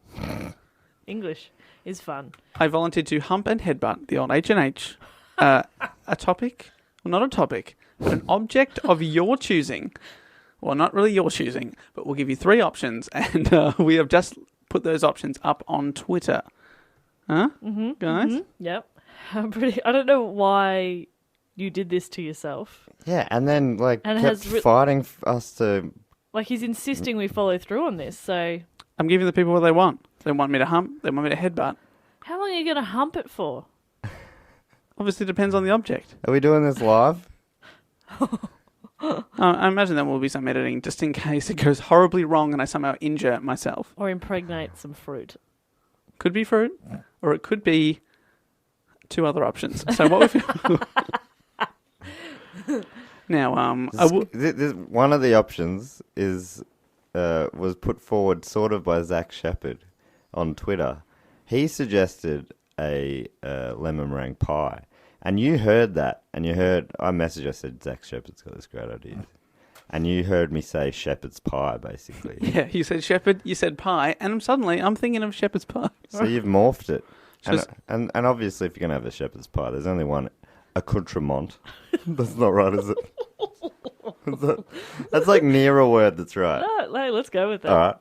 English is fun. I volunteered to hump and headbutt the old H&H, a topic, well, not a topic, but an object of your choosing. Well, not really your choosing, but we'll give you 3 options, and we have just put those options up on Twitter. Huh, guys? Yep. I don't know why you did this to yourself. Yeah, and then And kept has fighting us to. Like, he's insisting we follow through on this, so... I'm giving the people what they want. They want me to hump. They want me to headbutt. How long are you going to hump it for? Obviously, depends on the object. Are we doing this live? I imagine there will be some editing just in case it goes horribly wrong and I somehow injure myself. Or impregnate some fruit? Could be fruit, or it could be 2 other options. So what we've... Now, one of the options is was put forward sort of by Zach Shepard on Twitter. He suggested a lemon meringue pie, and you heard that, and I messaged. I said Zach Shepard's got this great idea, and you heard me say shepherd's pie, basically. Yeah, you said shepherd, you said pie, and suddenly I'm thinking of shepherd's pie. So you've morphed it, Just- and obviously, if you're gonna have a shepherd's pie, there's only one accoutrement. That's not right, is it? That's like near a word that's right. No, hey, let's go with that. All right.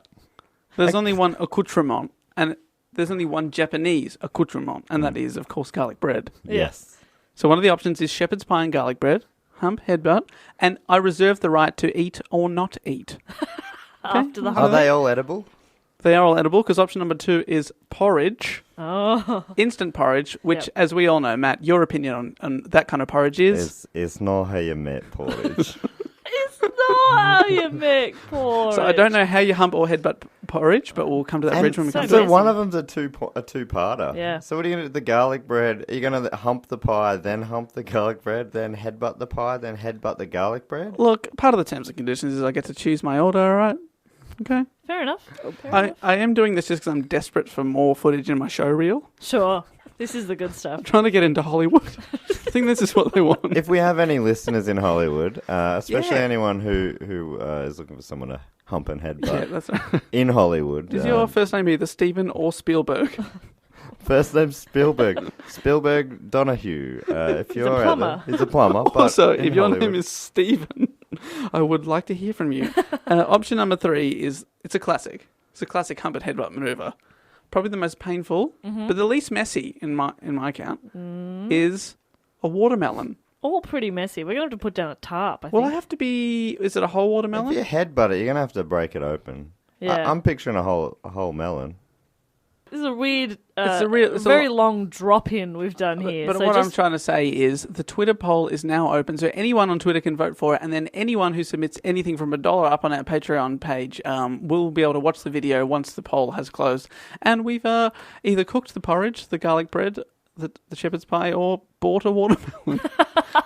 There's only one accoutrement, and there's only one Japanese accoutrement, and that is, of course, garlic bread. Yes. So one of the options is shepherd's pie and garlic bread, hump, headbutt, and I reserve the right to eat or not eat. After the Are hump. they all edible? They are all edible, because option number 2 is porridge, Oh. instant porridge, which, Yep. as we all know, Matt, your opinion on that kind of porridge is... It's not how you met porridge. It's not how you make porridge. So I don't know how you hump or headbutt porridge, but we'll come to that And bridge when we so come to So it. one of them's a two-parter. Yeah. So what are you going to do? The garlic bread, are you going to hump the pie, then hump the garlic bread, then headbutt the pie, then headbutt the garlic bread? Look, part of the terms and conditions is I get to choose my order, all right? Okay. Fair enough. I am doing this just because I'm desperate for more footage in my show reel. Sure. This is the good stuff. Trying to get into Hollywood. I think this is what they want. If we have any listeners in Hollywood, especially Yeah. anyone who is looking for someone to hump and Yeah, headbutt that's right. in Hollywood. Is your first name either Stephen or Spielberg? First name Spielberg. Spielberg Donahue. If you're out plumber. there, he's a plumber. But Also, in if your Hollywood. name is Stephen, I would like to hear from you. Option number 3 is, it's a classic. It's a classic hump and headbutt maneuver. Probably the most painful, but the least messy in my account, is a watermelon. All pretty messy. We're going to have to put down a tarp, I think. Will I have to be... Is it a whole watermelon? If you headbutt it, you're gonna have to break it open. Yeah. I'm picturing a whole melon. This is a weird, it's a very long drop-in we've done here. But so what just, I'm trying to say is the Twitter poll is now open, so anyone on Twitter can vote for it, and then anyone who submits anything from $1 up on our Patreon page will be able to watch the video once the poll has closed. And we've either cooked the porridge, the garlic bread, the shepherd's pie, or bought a watermelon.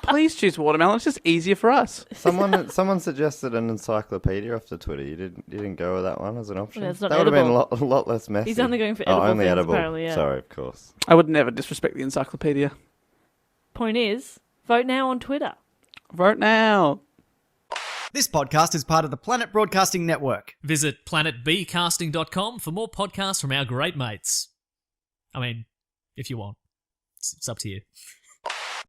Please choose watermelon. It's just easier for us. Someone suggested an encyclopedia off the Twitter. You didn't go with that one as an option. Yeah, it's not that would have been edible. a lot less messy. He's only going for edible only things, edible. apparently, yeah. Sorry, of course. I would never disrespect the encyclopedia. Point is, vote now on Twitter. Vote now. This podcast is part of the Planet Broadcasting Network. Visit planetbcasting.com for more podcasts from our great mates. I mean, if you want. It's up to you.